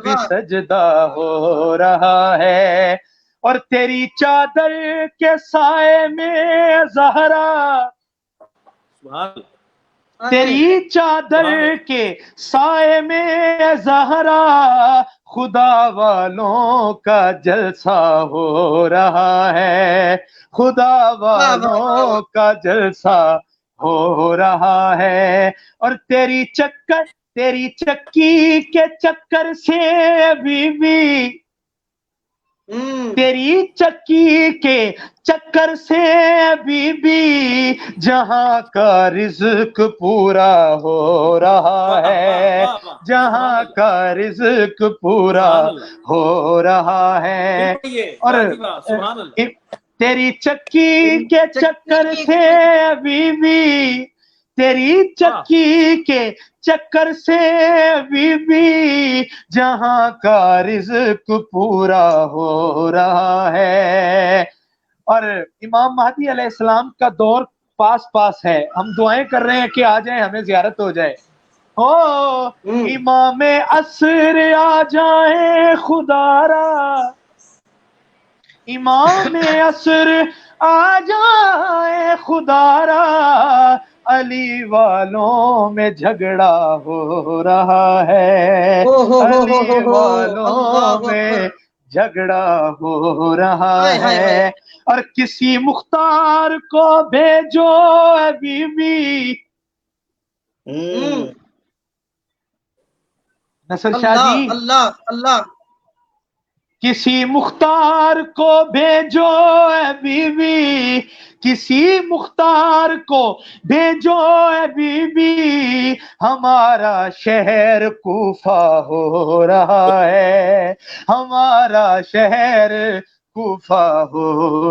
[SPEAKER 2] بھی سجدہ ہو رہا ہے، اور تیری چادر کے سائے میں زہرا، تیری چادر کے سائے میں زہرا، خدا والوں کا جلسہ ہو رہا ہے، خدا والوں کا جلسہ ہو رہا ہے، اور تیری چکی کے چکر سے بیوی، تیری چکی کے چکر سے بیوی، جہاں کا رزق پورا ہو رہا ہے، جہاں کا رزق پورا ہو رہا ہے، اور تیری چکی کے چکر سے بیوی، تیری چکی کے چکر سے بیوی، جہاں کا رزق پورا ہو رہا ہے، اور امام مہدی علیہ السلام کا دور پاس ہے، ہم دعائیں کر رہے ہیں کہ آ جائیں ہمیں زیارت ہو جائے، امام عصر آ جائیں خدا را، امام عصر آ جائے خدا را، علی والوں میں جھگڑا ہو رہا ہے، علی والوں میں جھگڑا ہو رہا ہے، اور کسی مختار کو بھیجو اے بیوی، نصر شاہ جی،
[SPEAKER 1] اللہ اللہ،
[SPEAKER 2] کسی مختار کو بھیجو اے بیوی، کسی مختار کو بھیجو اے بیوی، ہمارا شہر کوفہ ہو رہا ہے، ہمارا شہر کوفہ ہو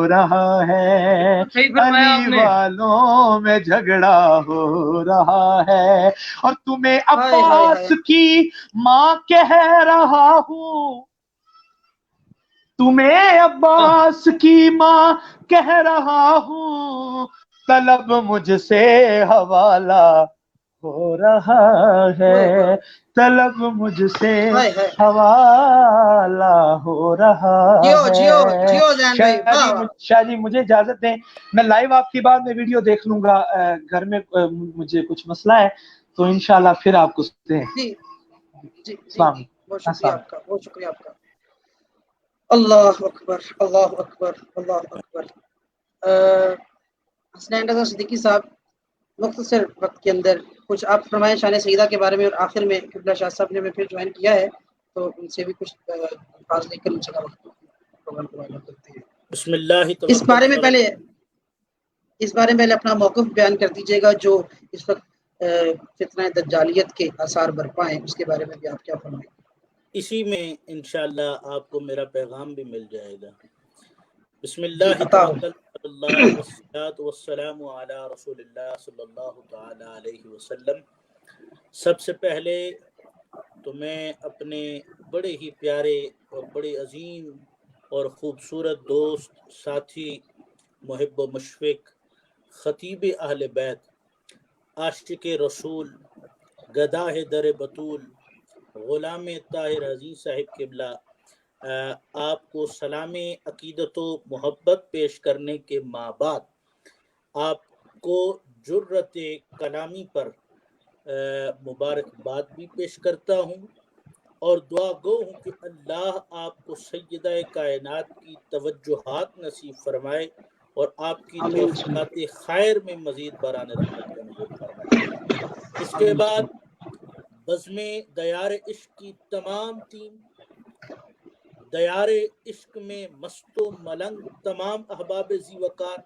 [SPEAKER 2] رہا ہے، علی والوں میں جھگڑا ہو رہا ہے، اور تمہیں عباس کی ماں کہہ رہا ہوں، تمہیں عباس کی ماں کہہ رہا ہوں، طلب مجھ سے حوالہ ہو رہا ہے، طلب مجھ سے حوالہ ہو رہا ہے۔ شاہ جی مجھے اجازت دیں، میں لائیو آپ کی بعد میں ویڈیو دیکھ لوں گا، گھر میں مجھے کچھ مسئلہ ہے تو انشاءاللہ پھر آپ کو سنتے ہیں۔
[SPEAKER 1] جی
[SPEAKER 2] السلام علیکم۔
[SPEAKER 1] بہت شکریہ آپ کا، بہت شکریہ آپ کا۔ اللہ اکبر اللہ اکبر اللہ اکبر۔ حسنین رضا صدیقی صاحب مختصر وقت کے اندر کچھ آپ فرمائیں شان سیدہ کے بارے میں، اور آخر میں قبلہ شاہ صاحب نے ہمیں پھر جوائن کیا ہے تو ان سے بھی کچھ الفاظ لے کر انشاءاللہ پروگرام کو وائنڈ اپ کرتے ہیں۔
[SPEAKER 5] بسم اللہ
[SPEAKER 1] اس بارے میں پہلے اپنا موقف بیان کر دیجیے گا، جو اس وقت فتنہ دجالیت کے آثار برپا ہیں، اس کے بارے میں بھی آپ کیا فرمائیں؟
[SPEAKER 5] اسی میں انشاءاللہ آپ کو میرا پیغام بھی مل جائے گا. بسم اللہ توکلت اللہ والصلاۃ والسلام علی رسول اللہ صلی اللہ تعالی علیہ وسلم. سب سے پہلے تو میں اپنے بڑے ہی پیارے اور بڑے عظیم اور خوبصورت دوست، ساتھی، محب و مشفق، خطیب اہل بیت، عاشق رسول، گداہ در بطول، غلام طاہر عزیز صاحب قبلہ، آپ کو سلام عقیدت و محبت پیش کرنے کے ماں بعد آپ کو جرت کلامی پر مبارکباد بھی پیش کرتا ہوں، اور دعا گو ہوں کہ اللہ آپ کو سیدہ کائنات کی توجہات نصیب فرمائے اور آپ کی توفیقات خیر میں مزید برآن رحمت کا نزول فرمائے. اس کے بعد بزم دیار عشق کی تمام ٹیم، دیار عشق میں مست و ملنگ تمام احباب ذی وقار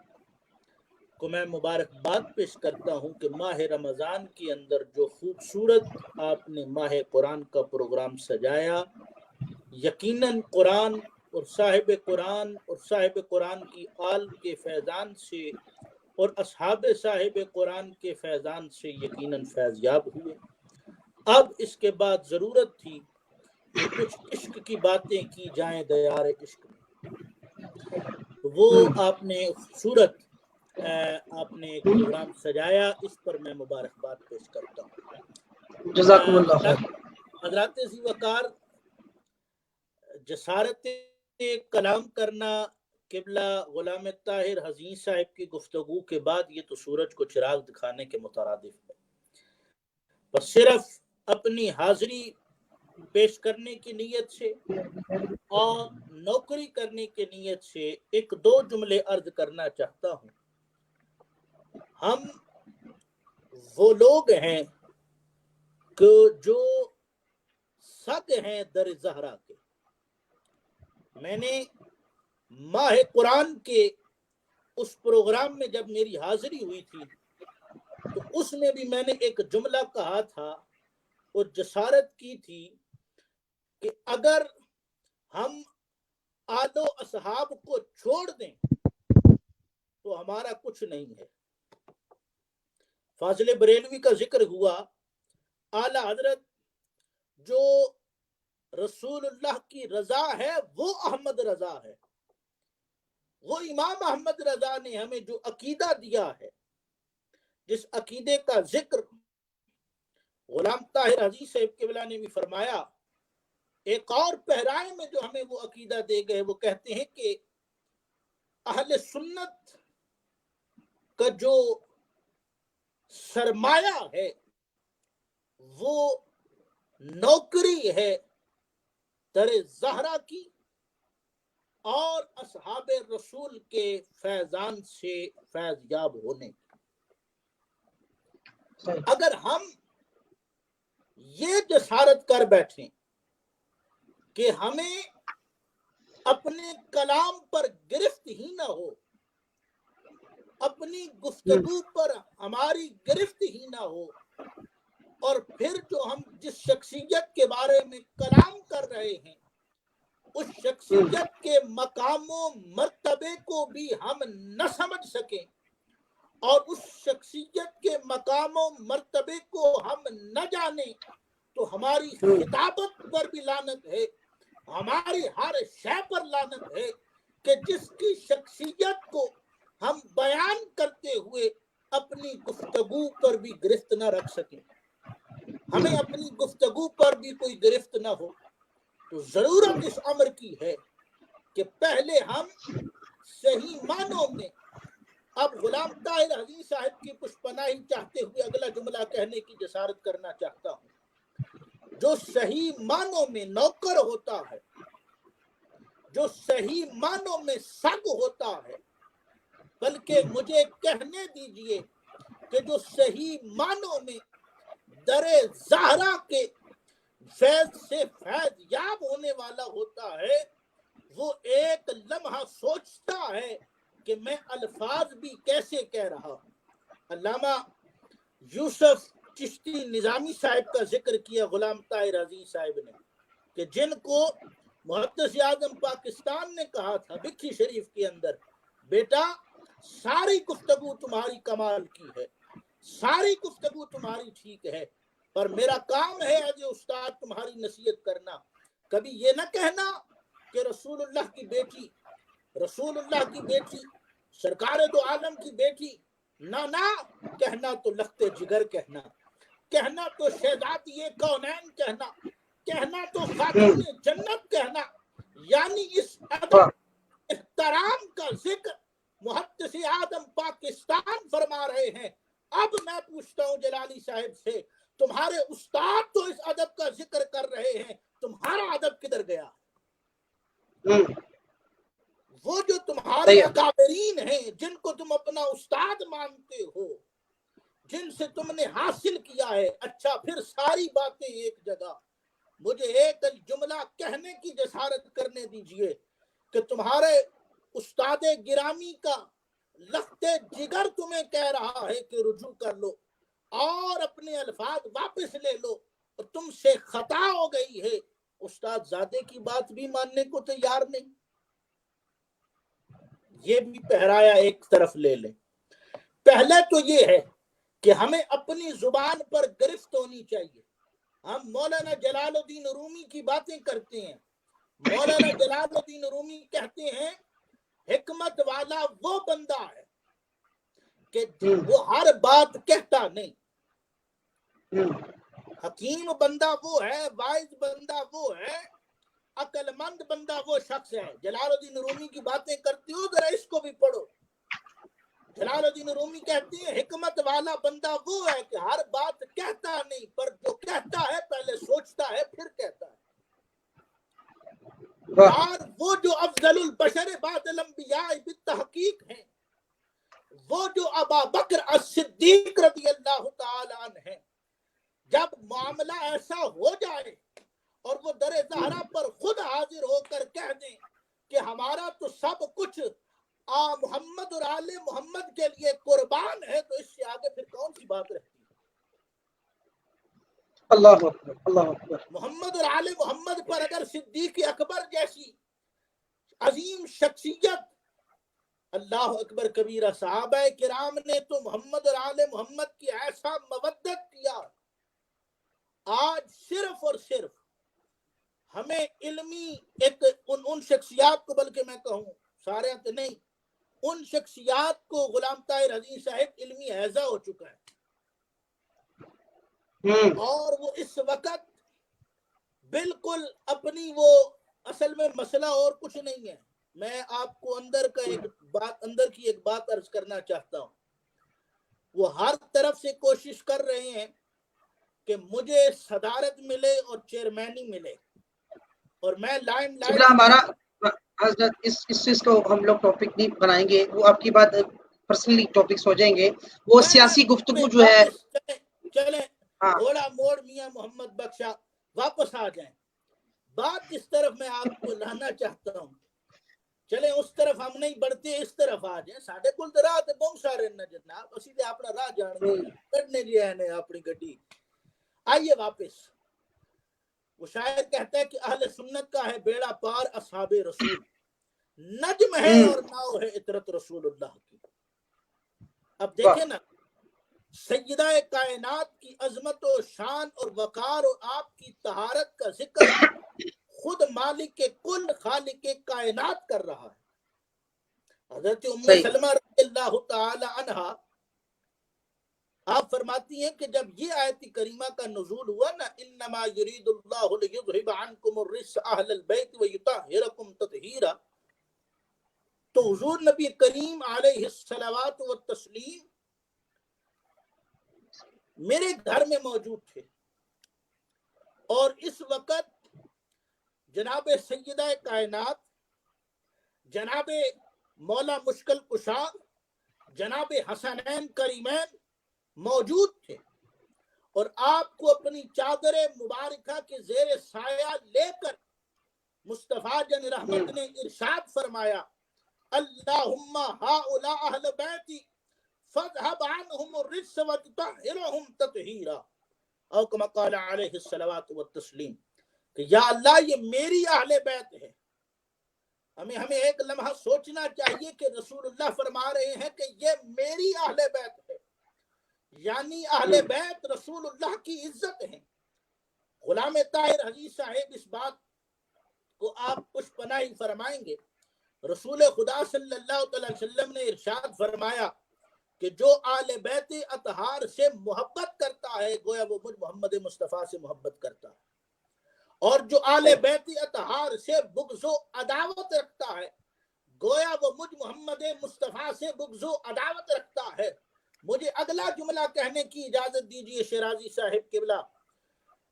[SPEAKER 5] کو میں مبارکباد پیش کرتا ہوں کہ ماہ رمضان کے اندر جو خوبصورت آپ نے ماہ قرآن کا پروگرام سجایا، یقیناً قرآن اور صاحب قرآن کی آل کے فیضان سے اور اصحاب صاحب قرآن کے فیضان سے یقیناً فیضیاب ہوئے. اب اس کے بعد ضرورت تھی کہ کچھ عشق کی باتیں کی جائیں دیار عشق میں. وہ آپ نے خوبصورت آپ نے ایک پروگرام سجایا، اس پر میں مبارکباد پیش کرتا ہوں.
[SPEAKER 1] جزاکم اللہ خیر.
[SPEAKER 5] حضرات ذی وقار، جسارت کلام کرنا قبلہ غلام طاہر حزین صاحب کی گفتگو کے بعد یہ تو سورج کو چراغ دکھانے کے مترادف ہے. بس صرف اپنی حاضری پیش کرنے کی نیت سے اور نوکری کرنے کی نیت سے ایک دو جملے عرض کرنا چاہتا ہوں. ہم وہ لوگ ہیں کہ جو سگ ہیں در زہرا کے. میں نے ماہ قرآن کے اس پروگرام میں جب میری حاضری ہوئی تھی تو اس میں بھی میں نے ایک جملہ کہا تھا اور جسارت کی تھی کہ اگر ہم آل و اصحاب کو چھوڑ دیں تو ہمارا کچھ نہیں ہے. فاضل بریلوی کا ذکر ہوا. اعلی حضرت جو رسول اللہ کی رضا ہے وہ احمد رضا ہے. وہ امام احمد رضا نے ہمیں جو عقیدہ دیا ہے، جس عقیدے کا ذکر غلام طاہر عزیز صاحب قبلہ نے بھی فرمایا. ایک اور پہرائے میں جو ہمیں وہ عقیدہ دے گئے، وہ کہتے ہیں کہ اہل سنت کا جو سرمایہ ہے وہ نوکری ہے در زہرا کی اور اصحاب رسول کے فیضان سے فیض یاب ہونے کی. اگر ہم یہ جسارت کر بیٹھیں کہ ہمیں اپنے کلام پر گرفت ہی نہ ہو، اپنی گفتگو پر ہماری گرفت ہی نہ ہو، اور پھر جو ہم جس شخصیت کے بارے میں کلام کر رہے ہیں اس شخصیت کے مقام و مرتبے کو بھی ہم نہ سمجھ سکیں، اور اس شخصیت کے مقام و مرتبے کو ہم نہ جانیں، تو ہماری خطابت پر بھی لعنت ہے، ہماری ہر شے پر لعنت ہے کہ جس کی شخصیت کو ہم بیان کرتے ہوئے اپنی گفتگو پر بھی گرفت نہ رکھ سکیں. ہمیں اپنی گفتگو پر بھی کوئی گرفت نہ ہو تو ضرورت اس امر کی ہے کہ پہلے ہم صحیح معنوں میں، اب غلام طاہر حزین صاحب کی پشپناہی چاہتے ہوئے اگلا جملہ کہنے کی جسارت کرنا چاہتا ہوں. جو صحیح معنوں میں نوکر ہوتا ہے، جو صحیح معنوں میں سگ ہوتا ہے، بلکہ مجھے کہنے دیجئے کہ جو صحیح معنوں میں در زہرا کے فیض سے فیض یاب ہونے والا ہوتا ہے، وہ ایک لمحہ سوچتا ہے کہ میں الفاظ بھی کیسے کہہ رہا ہوں. علامہ یوسف چشتی نظامی صاحب کا ذکر کیا غلام طاہر عزیز صاحب نے. کہ جن کو محدث اعظم پاکستان نے کہا تھا بکھی شریف کے اندر، بیٹا ساری گفتگو تمہاری کمال کی ہے، ساری گفتگو تمہاری ٹھیک ہے، پر میرا کام ہے ایز استاد تمہاری نصیحت کرنا، کبھی یہ نہ کہنا کہ رسول اللہ کی بیٹی، رسول اللہ کی بیٹی، سرکار دو عالم کی بیٹی، نہ کہنا تو لخت جگر کہنا، کہنا تو شہزادی کونین کہنا، کہنا تو خاتون جنت کہنا، یعنی اس ادب احترام کا ذکر محدث اعظم پاکستان فرما رہے ہیں۔ اب میں پوچھتا ہوں جلالی صاحب سے، تمہارے استاد تو اس ادب کا ذکر کر رہے ہیں، تمہارا ادب کدھر گیا؟ وہ جو تمہارے اکابرین ہیں جن کو تم اپنا استاد مانتے ہو، جن سے تم نے حاصل کیا ہے، اچھا پھر ساری باتیں ایک جگہ، مجھے ایک جملہ کہنے کی جسارت کرنے دیجئے کہ تمہارے استاد گرامی کا لخت جگر تمہیں کہہ رہا ہے کہ رجوع کر لو اور اپنے الفاظ واپس لے لو، اور تم سے خطا ہو گئی ہے، استاد زادے کی بات بھی ماننے کو تیار نہیں۔ یہ بھی پہرایا ایک طرف لے لیں۔ پہلے تو یہ ہے کہ ہمیں اپنی زبان پر گرفت ہونی چاہیے۔ ہم مولانا جلال الدین رومی کی باتیں کرتے ہیں، مولانا جلال الدین رومی کہتے ہیں حکمت والا وہ بندہ ہے کہ وہ ہر بات کہتا نہیں، حکیم بندہ وہ ہے، وائز بندہ وہ ہے، عقل مند بندہ وہ شخص ہے۔ جلال الدین رومی کی باتیں کرتے ہو، ذرا اس کو بھی پڑھو۔ جلال الدین رومی کہتے ہیں حکمت والا بندہ وہ ہے کہ ہر بات کہتا نہیں، پر جو کہتا ہے پہلے سوچتا ہے پھر کہتا ہے۔ اور وہ جو افضل البشر بعد الانبیاء بالتحقیق ہیں، وہ جو ابا بکر الصدیق رضی اللہ تعالی عنہ ہیں، جب معاملہ ایسا ہو جائے اور وہ در زہرا پر خود حاضر ہو کر کہہ دیں کہ ہمارا تو سب کچھ محمد اور آل محمد کے لیے قربان ہے، تو اس سے آگے پھر کون سی بات رہتی ہے؟
[SPEAKER 1] اللہ اکبر، اللہ اکبر۔
[SPEAKER 5] محمد اور آل محمد پر اگر صدیق اکبر جیسی عظیم شخصیت، اللہ اکبر کبیرہ، صحابہ کرام نے تو محمد اور آل محمد کی ایسا مودت کیا، آج صرف اور صرف ہمیں علمی ایک ان شخصیات کو، بلکہ میں کہوں سارے نہیں، ان شخصیات کو غلام طاہر حزین صاحب علمی حیضہ ہو چکا ہے، اور وہ اس وقت بالکل اپنی وہ اصل میں مسئلہ اور کچھ نہیں ہے۔ میں آپ کو اندر کی ایک بات عرض کرنا چاہتا ہوں، وہ ہر طرف سے کوشش کر رہے ہیں کہ مجھے صدارت ملے اور چیئرمینی ملے، اور میں لائم لائٹ
[SPEAKER 1] ہمارا حضرت اس چیز کو ہم لوگ ٹاپک نہیں بنائیں گے، وہ آپ کی بات پرسنلی ٹاپکس ہو جائیں گے، وہ سیاسی گفتگو جو ہے۔
[SPEAKER 5] چلیں گھوڑا موڑ میاں محمد بخشا واپس آ جائیں، بات اس طرف میں آپ کو لانا چاہتا ہوں، چلیں اس طرف ہم نہیں بڑھتے، اس طرف آ جائیں۔ ساڑھے کل راہ تے بہت سارے نہ جناب، اسی تے اپنا راہ جان گے، کرنے جی ہے اپنی گڈی۔ آئیے واپس، وہ شاعر کہتا ہے کہ اہل سنت کا ہے بیڑا پار اصحاب رسول، نجم ہے اور ناؤ ہے اطرت رسول اللہ کی۔ اب دیکھیں نا، سیدہ کائنات کی عظمت و شان اور وقار اور آپ کی طہارت کا ذکر خود مالک کل خالق کائنات کر رہا ہے۔ حضرت ام سلمہ رضی اللہ تعالی عنہا آپ فرماتی ہیں کہ جب یہ آیت کریمہ کا نزول ہوا نا، انما یرید اللہ لیذھب عنکم الرجس اہل البیت ویطہرکم تطہیرا، تو حضور نبی کریم علیہ الصلوات والتسلیم میرے گھر میں موجود تھے، اور اس وقت جناب سیدہ کائنات، جناب مولا مشکل کشا، جناب حسنین کریمین موجود تھے، اور آپ کو اپنی چادر مبارکہ کے زیر سایہ لے کر مصطفیٰ جن رحمت نے ارشاد فرمایا، اللہم ہؤلاء اہل بیتی فاذھب عنہم الرجس وطہرہم تطہیرا، او کما قال علیہ الصلوۃ والتسلیم، کہ یا اللہ یہ میری اہل بیت ہے. ہمیں ایک لمحہ سوچنا چاہیے کہ رسول اللہ فرما رہے ہیں کہ یہ میری اہل بیت ہے، یعنی اہل بیت رسول اللہ کی عزت ہے. غلام طاہر حجی صاحب اس بات کو آپ کچھ پناہی فرمائیں گے. رسول خدا صلی اللہ علیہ وسلم نے ارشاد فرمایا کہ جو آل بیت اطہار سے محبت کرتا ہے گویا وہ مجھ محمد مصطفیٰ سے محبت کرتا ہے، اور جو آل بیت اطہار سے بغض و عداوت رکھتا ہے گویا وہ مجھ محمد مصطفیٰ سے بغض و عداوت رکھتا ہے. مجھے اگلا جملہ کہنے کی اجازت دیجیے شیرازی صاحب قبلہ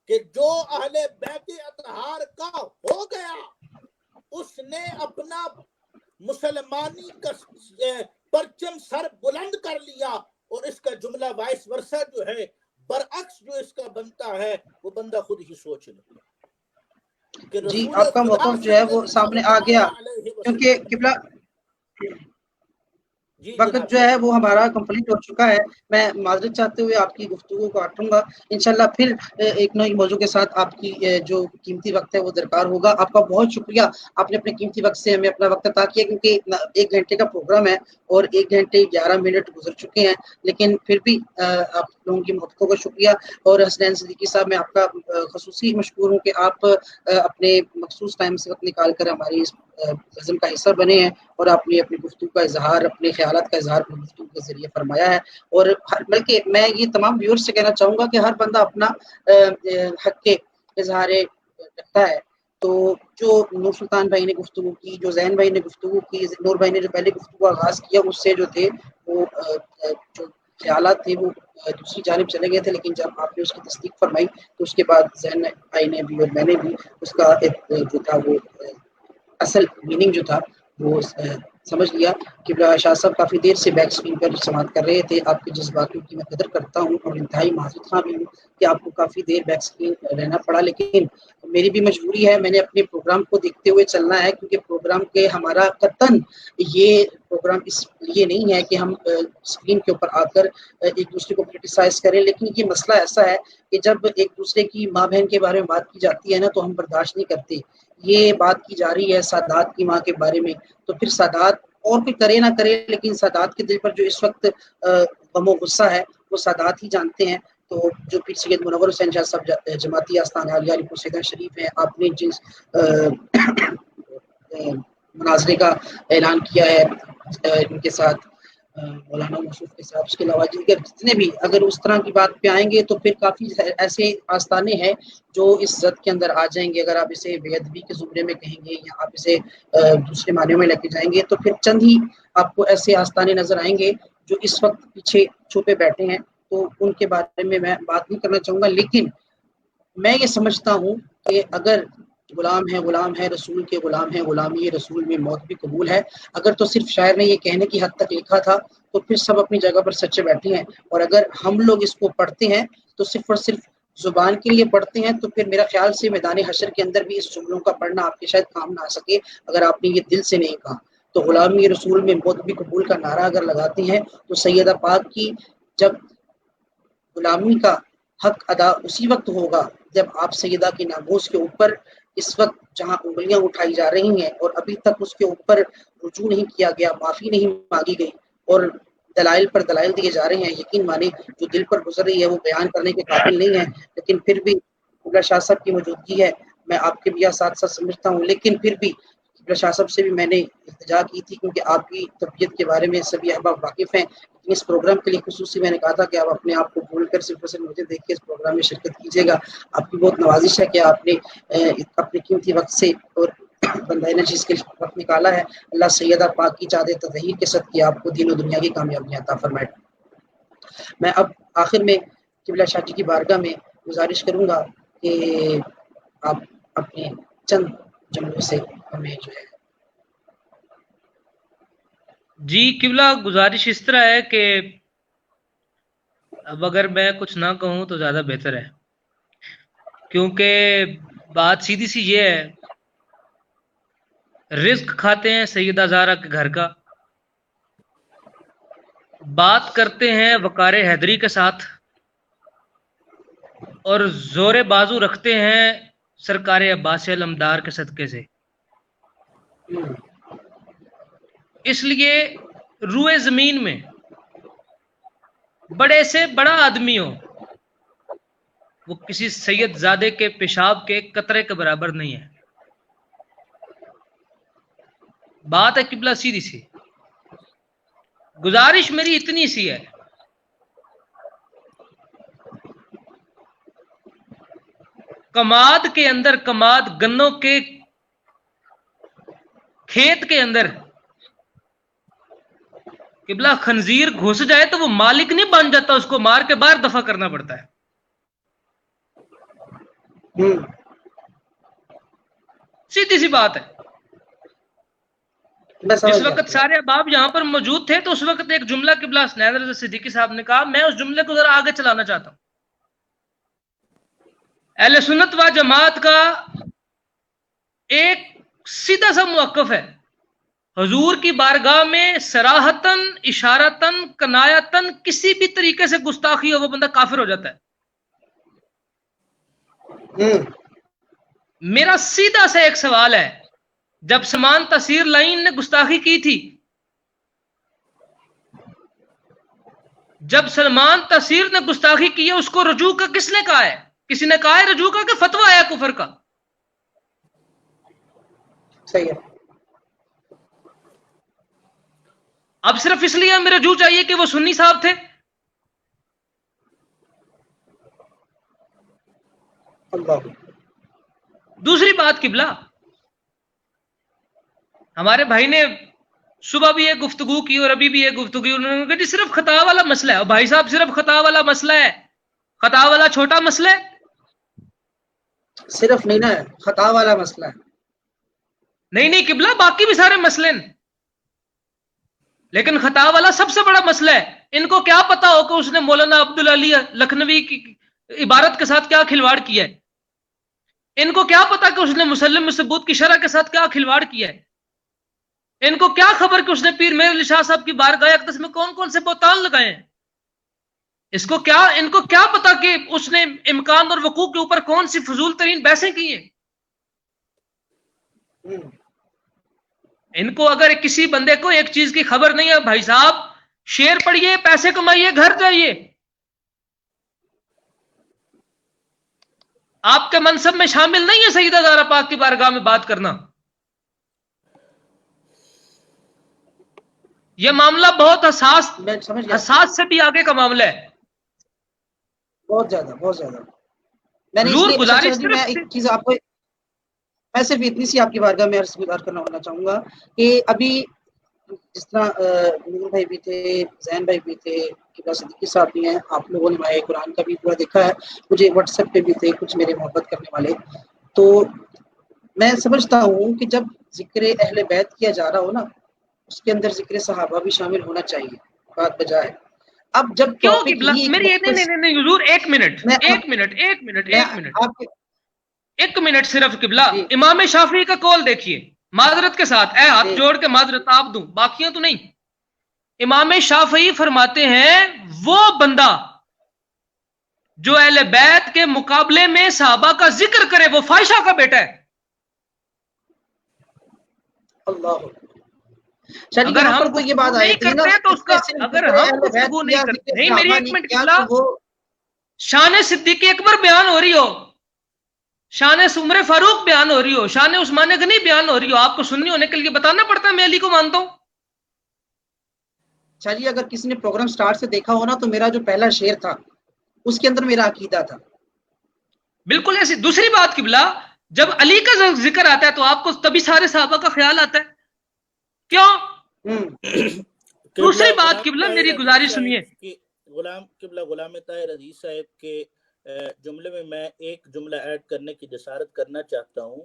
[SPEAKER 5] کہ جو اہل بیت اطہار کا ہو گیا اس نے اپنا مسلمانی کا پرچم سر بلند کر لیا، اور اس کا جملہ وائس ورثہ جو ہے برعکس جو اس کا بنتا ہے وہ بندہ خود ہی سوچ لے.
[SPEAKER 1] جی آپ کا موقف جو ہے وہ سامنے آ گیا، کیونکہ قبلہ وقت جو ہے وہ ہمارا کمپلیٹ ہو چکا ہے. میں معذرت چاہتے ہوئے آپ کی گفتگو کو کاٹوں گا. انشاءاللہ پھر ایک نئی موضوع کے ساتھ آپ کی جو قیمتی وقت ہے وہ درکار ہوگا. آپ کا بہت شکریہ، آپ نے اپنے قیمتی وقت سے ہمیں اپنا وقت عطا کیا، کیونکہ 1 گھنٹے کا پروگرام ہے اور 1 گھنٹے 11 منٹ گزر چکے ہیں، لیکن پھر بھی آپ لوگوں کی محبتوں کا شکریہ. اور حسنین صدیقی صاحب میں آپ کا خصوصی مشکور ہوں کہ آپ اپنے مخصوص ٹائم سے وقت نکال کر ہماری اس نظم کا حصہ بنے ہیں، اور آپ نے اپنی گفتگو کا اظہار، اپنے خیالات کا اظہار اپنی گفتگو کے ذریعے فرمایا ہے. اور بلکہ میں یہ تمام ویورز سے کہنا چاہوں گا کہ ہر بندہ اپنا حق کے اظہار رکھتا ہے. تو جو نور سلطان بھائی نے گفتگو کی، جو زین بھائی نے گفتگو کی، نور بھائی نے جو پہلے گفتگو آغاز کیا اس سے جو تھے وہ جو خیالات تھے وہ دوسری جانب چلے گئے تھے، لیکن جب آپ نے اس کی تصدیق فرمائی تو اس کے بعد زین بھائی نے بھی اور میں نے بھی اس کا جو تھا وہ اصل میننگ جو تھا وہ سمجھ لیا. کہ شاہ صاحب کافی دیر سے بیک اسکرین پر سماعت کر رہے تھے. آپ کے جذباتوں کی میں قدر کرتا ہوں اور انتہائی معذرت خواہ بھی ہوں کہ آپ کو کافی دیر بیک اسکرین رہنا پڑا، لیکن میری بھی مجبوری ہے، میں نے اپنے پروگرام کو دیکھتے ہوئے چلنا ہے، کیونکہ پروگرام کے ہمارا قطعاً یہ پروگرام اس لیے نہیں ہے کہ ہم اسکرین کے اوپر آ کر ایک دوسرے کو کرٹیسائز کریں، لیکن یہ مسئلہ ایسا ہے کہ جب ایک دوسرے کی ماں بہن کے بارے میں بات کی جاتی ہے نا تو ہم برداشت نہیں کرتے. یہ بات کی جا رہی ہے سادات کی ماں کے بارے میں، تو پھر سادات اور کوئی کرے نہ کرے لیکن سادات کے دل پر جو اس وقت غم و غصہ ہے وہ سادات ہی جانتے ہیں. تو جو پیر سید منور حسین شاہ صاحب جماعتی آستان عالیہ علی پور سیدہ شریف ہیں، آپ نے جس مناظرے کا اعلان کیا ہے ان کے ساتھ مولانا یوسف کے ساتھ، اس کے علاوہ جتنے بھی اگر اس طرح کی بات پہ آئیں گے تو پھر کافی ایسے آستانے ہیں جو اس زد کے اندر آ جائیں گے. اگر آپ اسے بے ادبی کے زمرے میں کہیں گے یا آپ اسے دوسرے معنیوں میں لے کے جائیں گے تو پھر چند ہی آپ کو ایسے آستانے نظر آئیں گے جو اس وقت پیچھے چھپے بیٹھے ہیں. تو ان کے بارے میں بات نہیں کرنا چاہوں گا، لیکن میں یہ سمجھتا ہوں کہ اگر غلام ہے رسول کے غلام ہیں، غلامی رسول میں موت بھی قبول ہے. اگر تو صرف شاعر نے یہ کہنے کی حد تک لکھا تھا تو پھر سب اپنی جگہ پر سچے بیٹھے ہیں، اور اگر ہم لوگ اس کو پڑھتے ہیں تو صرف اور صرف زبان کے لیے پڑھتے ہیں تو پھر میرا خیال سے میدان حشر کے اندر بھی اس جملوں کا پڑھنا آپ کے شاید کام نہ آ سکے اگر آپ نے یہ دل سے نہیں کہا. تو غلامی رسول میں موت بھی قبول کا نعرہ اگر لگاتے ہیں تو سیدہ پاک کی جب غلامی کا حق ادا اسی وقت ہوگا جب آپ سیدہ کی ناموس کے اوپر اس وقت جہاں انگلیاں اٹھائی جا رہی ہیں اور ابھی تک اس کے اوپر رجوع نہیں کیا گیا، معافی نہیں مانگی گئی اور دلائل پر دلائل دیے جا رہے ہیں. یقین مانے جو دل پر گزر رہی ہے وہ بیان کرنے کے قابل نہیں ہے، لیکن پھر بھی قبلہ شاہ صاحب کی موجودگی ہے. میں آپ کے بھی ساتھ ساتھ سمجھتا ہوں، لیکن پھر بھی قبلہ شاہ صاحب سے بھی میں نے التجا کی تھی کیونکہ آپ کی طبیعت کے بارے میں سبھی احباب واقف ہیں. اس پروگرام کے لیے خصوصی میں نے کہا تھا کہ آپ اپنے آپ کو بھول کر صرف مجھے دیکھ کے اس پروگرام میں شرکت کیجیے گا. آپ کی بہت نوازش ہے کہ آپ نے اپنے قیمتی وقت سے اور بندہ نشیز کے وقت نکالا ہے. اللہ سیدہ پاک کی چادر تطہیر کے صدقے آپ کو دین و دنیا کی کامیابی عطا فرمائے. میں اب آخر میں قبلہ شاہ جی کی بارگاہ میں گزارش کروں گا کہ آپ اپنے چند جملوں سے ہمیں جو ہے.
[SPEAKER 3] جی قبلہ گزارش اس طرح ہے کہ اب اگر میں کچھ نہ کہوں تو زیادہ بہتر ہے، کیونکہ بات سیدھی سی یہ ہے، رزق کھاتے ہیں سیدہ زہرا کے گھر کا، بات کرتے ہیں وقار حیدری کے ساتھ، اور زور بازو رکھتے ہیں سرکار عباس علمدار کے صدقے سے. اس لیے روئے زمین میں بڑے سے بڑا آدمی ہو، وہ کسی سید زادے کے پیشاب کے قطرے کے برابر نہیں ہے. بات ہے قبلہ سیدھی سی. گزارش میری اتنی سی ہے، کماد کے اندر، کماد گنوں کے کھیت کے اندر قبلہ خنزیر گھس جائے تو وہ مالک نہیں بن جاتا، اس کو مار کے باہر دفع کرنا پڑتا ہے. سیدھی سی بات ہے. اس وقت سارے احباب یہاں پر موجود تھے تو اس وقت ایک جملہ قبلہ حسنین رضا صدیقی صاحب نے کہا، میں اس جملے کو ذرا آگے چلانا چاہتا ہوں. اہل سنت و جماعت کا ایک سیدھا سا موقف ہے، حضور کی بارگاہ میں صراحتاً، اشارتاً، کنایتاً کسی بھی طریقے سے گستاخی ہو وہ بندہ کافر ہو جاتا ہے. میرا سیدھا سا ایک سوال ہے، جب سلمان تاثیر لائن نے گستاخی کی تھی، جب سلمان تاثیر نے گستاخی کی ہے، اس کو رجوع کا کس نے کہا ہے؟ کسی نے کہا ہے رجوع کا کہ فتویٰ آیا کفر کا؟
[SPEAKER 1] صحیح ہے.
[SPEAKER 3] اب صرف اس لیے ہمیں رجوع چاہیے کہ وہ سنی صاحب تھے؟
[SPEAKER 1] اللہ.
[SPEAKER 3] دوسری بات قبلہ، ہمارے بھائی نے صبح بھی ایک گفتگو کی اور ابھی بھی ایک گفتگو کی، انہوں نے کہا جی صرف خطا والا مسئلہ ہے. اور بھائی صاحب صرف خطا والا مسئلہ ہے، خطا والا چھوٹا مسئلہ ہے؟
[SPEAKER 1] صرف نہیں نا ہے، خطا والا مسئلہ ہے.
[SPEAKER 3] نہیں قبلہ، باقی بھی سارے مسئلے ہیں، لیکن خطا والا سب سے بڑا مسئلہ ہے. ان کو کیا پتا ہو کہ اس نے مولانا عبدالعلی لکھنوی کی عبارت کے ساتھ کیا کھلواڑ کیا ہے؟ ان کو کیا پتا کہ اس نے مسلم ثبوت کی شرح کے ساتھ کیا کھلواڑ کیا ہے؟ ان کو کیا خبر کہ اس نے پیر مہر علی شاہ صاحب کی بارگاہ اقدس میں کون کون سے بہتان لگائے ہیں؟ ان کو کیا پتا کہ اس نے امکان اور وقوع کے اوپر کون سی فضول ترین بحثیں کی ہیں؟ ان کو اگر کسی بندے کو ایک چیز کی خبر نہیں ہے، بھائی صاحب شعر پڑھیے، پیسے کمائیے، گھر جائیے. آپ کے منصب میں شامل نہیں ہے سیدہ زہرا پاک کی بارگاہ میں بات کرنا. یہ معاملہ بہت حساس سے بھی آگے کا معاملہ ہے،
[SPEAKER 1] بہت زیادہ بہت زیادہ. میں نے
[SPEAKER 3] حضور گزارش
[SPEAKER 1] میں ایک چیز آپ کو، میں صرف اتنی سی آپ کی بارگاہ میں عرض گزار کرنا چاہوں گا کہ ابھی جس طرح نور بھائی بھی تھے، زین بھائی بھی تھے، قبلہ صدیقی صاحب بھی ہیں، آپ لوگوں نے ماہ قرآن کا بھی پورا دیکھا ہے، مجھے واٹس ایپ پہ بھی تھے کچھ میرے محبت کرنے والے. تو میں سمجھتا ہوں کہ جب ذکر اہل بیت کیا جا رہا ہو نا، اس کے اندر ذکر صحابہ بھی شامل ہونا چاہیے، بات بجائے. اب جب
[SPEAKER 3] کیوں قبلہ میری نہیں حضور ایک منٹ صرف قبلہ، امام شافعی کا قول دیکھیے، معذرت کے ساتھ اے ہاتھ جوڑ کے معذرت آپ دوں، باقیوں تو نہیں. امام شافعی فرماتے ہیں وہ بندہ جو اہل بیت کے مقابلے میں صحابہ کا ذکر کرے وہ فاحشہ کا بیٹا ہے.
[SPEAKER 1] اللہ. اگر ہم کوئی یہ بات آئی تھی نا
[SPEAKER 3] تو اس کا اگر ہم گفتگو نہیں کرتے، نہیں میری ایک منٹ قبلہ، شان صدیق اکبر بیان ہو رہی ہو، شان عمر فاروق بیان ہو رہی ہو، شان عثمان غنی بیان ہو رہی ہو، آپ کو سننی ہونے کے لیے بتانا پڑتا ہے میں علی کو مانتا ہوں.
[SPEAKER 1] چلیے اگر کسی نے پروگرام سٹارٹ سے دیکھا ہو نا تو میرا جو پہلا شعر تھا اس کے اندر میرا عقیدہ تھا.
[SPEAKER 3] بالکل ایسی. دوسری بات قبلہ، جب علی کا ذکر آتا ہے تو آپ کو تبھی سارے صحابہ کا خیال آتا ہے، کیوں؟ دوسری بات قبلہ میری گزارش سنیے،
[SPEAKER 5] غلام طاہر عزیز صاحب کے جملے میں ایک جملہ ایڈ کرنے کی جسارت کرنا چاہتا ہوں.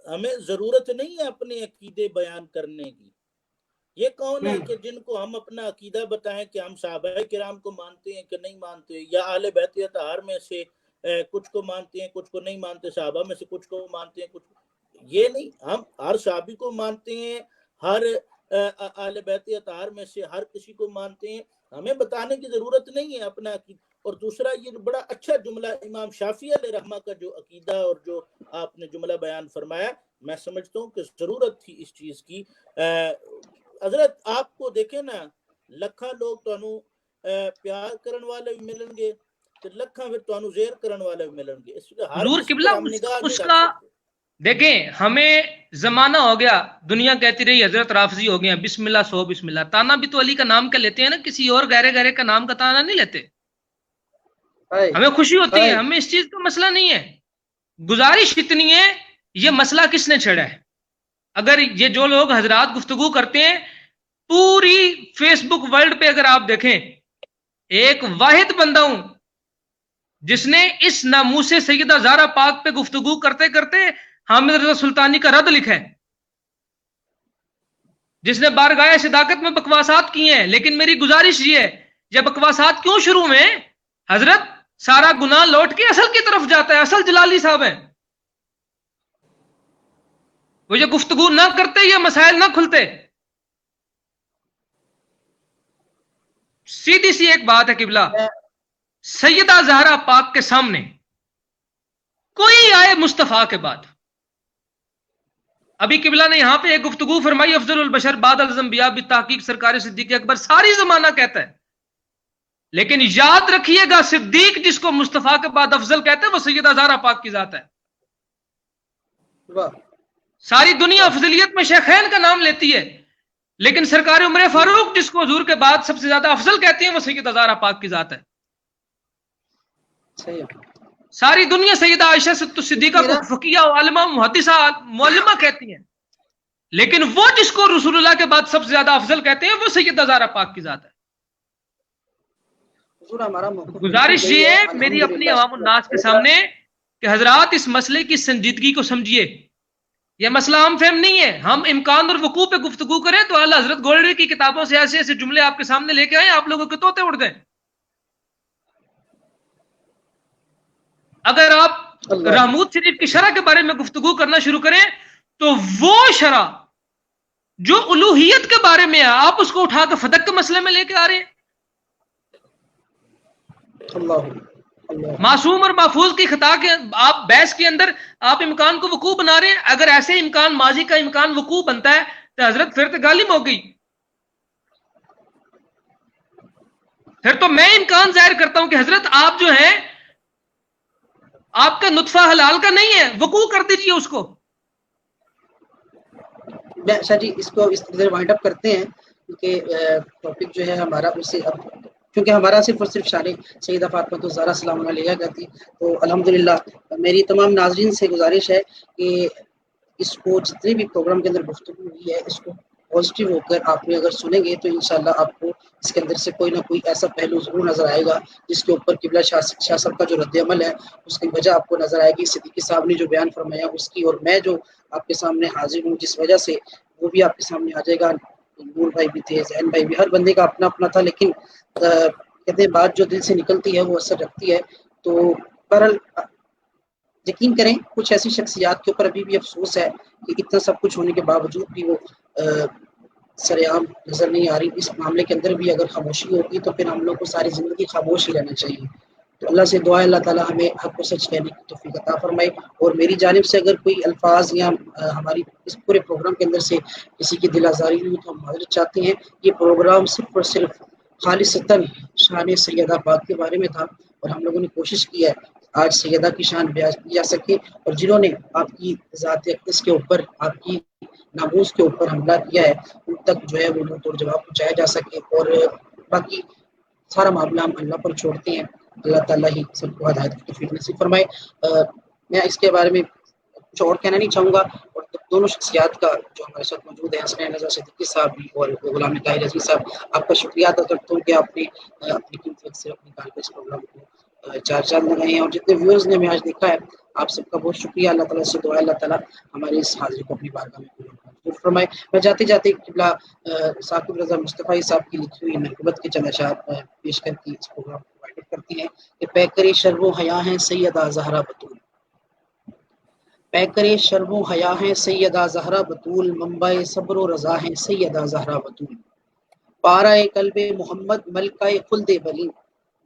[SPEAKER 5] ہمیں ضرورت نہیں ہے اپنے عقیدے بیان کرنے کی. یہ کون ہے کہ جن کو ہم اپنا عقیدہ بتائیں کہ ہم صحابہ کرام کو مانتے ہیں کہ نہیں مانتے، یا اہل بیت اطہار میں سے کچھ کو مانتے ہیں کچھ کو نہیں مانتے، صحابہ میں سے کچھ کو مانتے ہیں کچھ. یہ نہیں، ہم ہر صحابی کو مانتے ہیں، ہر اہل بیت اطہار میں سے ہر کسی کو مانتے ہیں. ہمیں بتانے کی ضرورت نہیں ہے اپنا عقیدہ. اور دوسرا یہ بڑا اچھا جملہ امام شافعی علیہ رحمہ کا جو عقیدہ اور جو آپ نے جملہ بیان فرمایا، میں سمجھتا ہوں کہ ضرورت تھی اس چیز کی۔ حضرت آپ کو دیکھیں نا، لکھاں لوگ تانوں پیار کرن والے بھی ملن گے تے لکھاں پھر تانوں زیر کرن والے بھی ملن گے، اس لیے ہر
[SPEAKER 3] حضور
[SPEAKER 5] کسی
[SPEAKER 3] قبلہ
[SPEAKER 5] پر ہم نگاہ نہیں
[SPEAKER 3] اس
[SPEAKER 5] رکھ
[SPEAKER 3] کا
[SPEAKER 5] سکتے۔
[SPEAKER 3] دیکھیں، ہمیں زمانہ ہو گیا، دنیا کہتی رہی حضرت رافضی ہو گئے ہیں، بسم اللہ سو بسم اللہ، تانا بھی تو علی کا نام کا لیتے ہیں نا، کسی اور گہرے گہرے کا نام کا تانا نہیں لیتے۔ ہمیں خوشی ہوتی ہے، ہمیں اس چیز کا مسئلہ نہیں ہے۔ گزارش اتنی ہے، یہ مسئلہ کس نے چھڑا ہے؟ اگر یہ جو لوگ حضرات گفتگو کرتے ہیں، پوری فیس بک ورلڈ پہ اگر آپ دیکھیں، ایک واحد بندہ ہوں جس نے اس ناموس سیدہ زہرا پاک پہ گفتگو کرتے کرتے حامد رضا سلطانی کا رد لکھا ہے، جس نے بارگاہ صداقت میں بکواسات کی ہیں۔ لیکن میری گزارش یہ ہے، یہ بکواسات کیوں شروع میں؟ حضرت سارا گناہ لوٹ کے اصل کی طرف جاتا ہے، اصل جلالی صاحب ہیں، وہ یہ گفتگو نہ کرتے، یہ مسائل نہ کھلتے۔ سیدھی سی ایک بات ہے قبلہ، سیدہ زہرا پاک کے سامنے کوئی آئے مصطفیٰ کے بعد، ابھی قبلہ نے یہاں پہ ایک گفتگو فرمائی، افضل البشر بعد الانبیاء بالتحقیق سرکار صدیق اکبر، ساری زمانہ کہتا ہے، لیکن یاد رکھیے گا صدیق جس کو مصطفیٰ کے بعد افضل کہتے ہیں، وہ سیدہ زہرا پاک کی ذات ہے۔ ساری دنیا افضلیت میں شیخین کا نام لیتی ہے، لیکن سرکار عمر فاروق جس کو حضور کے بعد سب سے زیادہ افضل کہتی ہیں، وہ سیدہ زہرا پاک کی ذات ہے۔ ساری دنیا سیدہ عائشہ صدیقہ کو فقیہ و عالمہ محدثہ معلمہ کہتی ہیں، لیکن وہ جس کو رسول اللہ کے بعد سب سے زیادہ افضل کہتے ہیں، وہ سیدہ زہرا پاک کی ذات ہے۔ گزارش یہ ہے میری اپنی عوام الناس کے سامنے کہ حضرات اس مسئلے کی سنجیدگی کو سمجھیے، یہ مسئلہ عام فہم نہیں ہے۔ ہم امکان اور وقوع پہ گفتگو کریں تو اعلیٰ حضرت گولڈوی کی کتابوں سے ایسے ایسے جملے آپ کے سامنے لے کے آئے، آپ لوگوں کے طوطے اڑ گئے۔ اگر آپ رحمود شریف کی شرح کے بارے میں گفتگو کرنا شروع کریں تو وہ شرح جو الوہیت کے بارے میں ہے، آپ اس کو اٹھا کے فدق کے مسئلے میں لے کے آ رہے ہیں۔ معصوم اور محفوظ کی خطا کے آپ بحث کے اندر آپ امکان کو وقوع بنا رہے ہیں۔ اگر ایسے امکان ماضی کا امکان وقوع بنتا ہے تو حضرت پھر تو غالب ہو گئی، پھر تو میں امکان ظاہر کرتا ہوں کہ حضرت آپ جو ہیں، آپ کا نطفہ حلال کا نہیں ہے، وقوع کر دیجئے اس کو۔
[SPEAKER 1] اچھا جی، اس کو اس طرح وائنڈ اپ کرتے ہیں کیونکہ ٹاپک جو ہے ہمارا اسے اب، کیونکہ ہمارا صرف اور صرف شان سیدہ فاطمہ الزہرا سلام علیہا کا تھی، تو الحمدللہ میری تمام ناظرین سے گزارش ہے کہ اس کو جتنے بھی پروگرام کے اندر گفتگو ہوئی ہے، اس کو پازیٹیو ہو کر آپ نے اگر سنیں گے تو انشاءاللہ آپ کو اس کے اندر سے کوئی نہ کوئی ایسا پہلو ضرور نظر آئے گا جس کے اوپر قبلہ شاہ صاحب کا جو رد عمل ہے اس کی وجہ آپ کو نظر آئے گی، صدیقی صاحب نے جو بیان فرمایا اس کی، اور میں جو آپ کے سامنے حاضر ہوں جس وجہ سے، وہ بھی آپ کے سامنے آ جائے گا۔ نور بھائی بھی تھے، زین بھائی بھی، ہر بندے کا اپنا اپنا تھا، لیکن کہتے ہیں بات جو دل سے نکلتی ہے وہ اثر رکھتی ہے۔ تو بہرحال یقین کریں کچھ ایسی شخصیات کے اوپر ابھی بھی افسوس ہے کہ اتنا سب کچھ ہونے کے باوجود بھی وہ سرعام نظر نہیں آ رہی۔ اس معاملے کے اندر بھی اگر خاموشی ہوگی تو پھر ہم لوگ کو ساری زندگی خاموش ہی رہنا چاہیے۔ تو اللہ سے دعا ہے اللہ تعالیٰ ہمیں حق و سچ کہنے کی توفیق عطا فرمائے، اور میری جانب سے اگر کوئی الفاظ یا ہماری اس پورے پروگرام کے اندر سے کسی کی دل آزاری ہوئی تو ہم معذرت چاہتے ہیں۔ یہ پروگرام صرف اور صرف خالصتاً شان سیدہ پاک کے بارے میں تھا، اور ہم لوگوں نے کوشش کی ہے آج سیدہ کی شان بیان کی جا سکے، اور جنہوں نے آپ کی ذات اقدس کے اوپر، آپ کی ناموس کے اوپر حملہ کیا ہے، ان تک جو ہے وہ منہ توڑ جواب پہنچایا جا سکے، اور باقی سارا معاملہ ہم اللہ پر چھوڑتے ہیں۔ اللہ تعالیٰ ہی سب کو ہدایت کی توفیق نصیب فرمائے۔ میں اس کے بارے میں کچھ اور کہنا نہیں چاہوں گا، اور دونوں شخصیات کا جو ہمارے ساتھ موجود ہیں، حسنین رضا صدیقی صاحب بھی اور غلام طاہر عزیز صاحب، آپ کا شکریہ ادا کرتا ہوں کہ آپ نے اپنی قیمتی وقت سے اپنی نکال کے اس پروگرام کو چار چاند لگائے ہیں، اور جتنے ویورز نے ہمیں آج دیکھا ہے آپ سب کا بہت شکریہ۔ اللہ تعالیٰ سے دعا ہے اللہ تعالیٰ ہماری اس حاضری کو اپنی بارگاہ میں قبول فرمائے۔ میں جاتے جاتے قبلہ ثاقب رضا مصطفی صاحب کی لکھی ہوئی منقبت کے چند اشعار پیش کر کے اس پروگرام کو وائنڈ اپ کرتی ہیں کہ پیکر شرم و حیا ہیں سیدہ زہرا بطول، پیکر شرم و حیا ہیں سیدہ زہرا بطول، منبع صبر و رضا ہیں سیدہ زہرا بطول، پارہ قلب محمد ملکہ خلد بلی،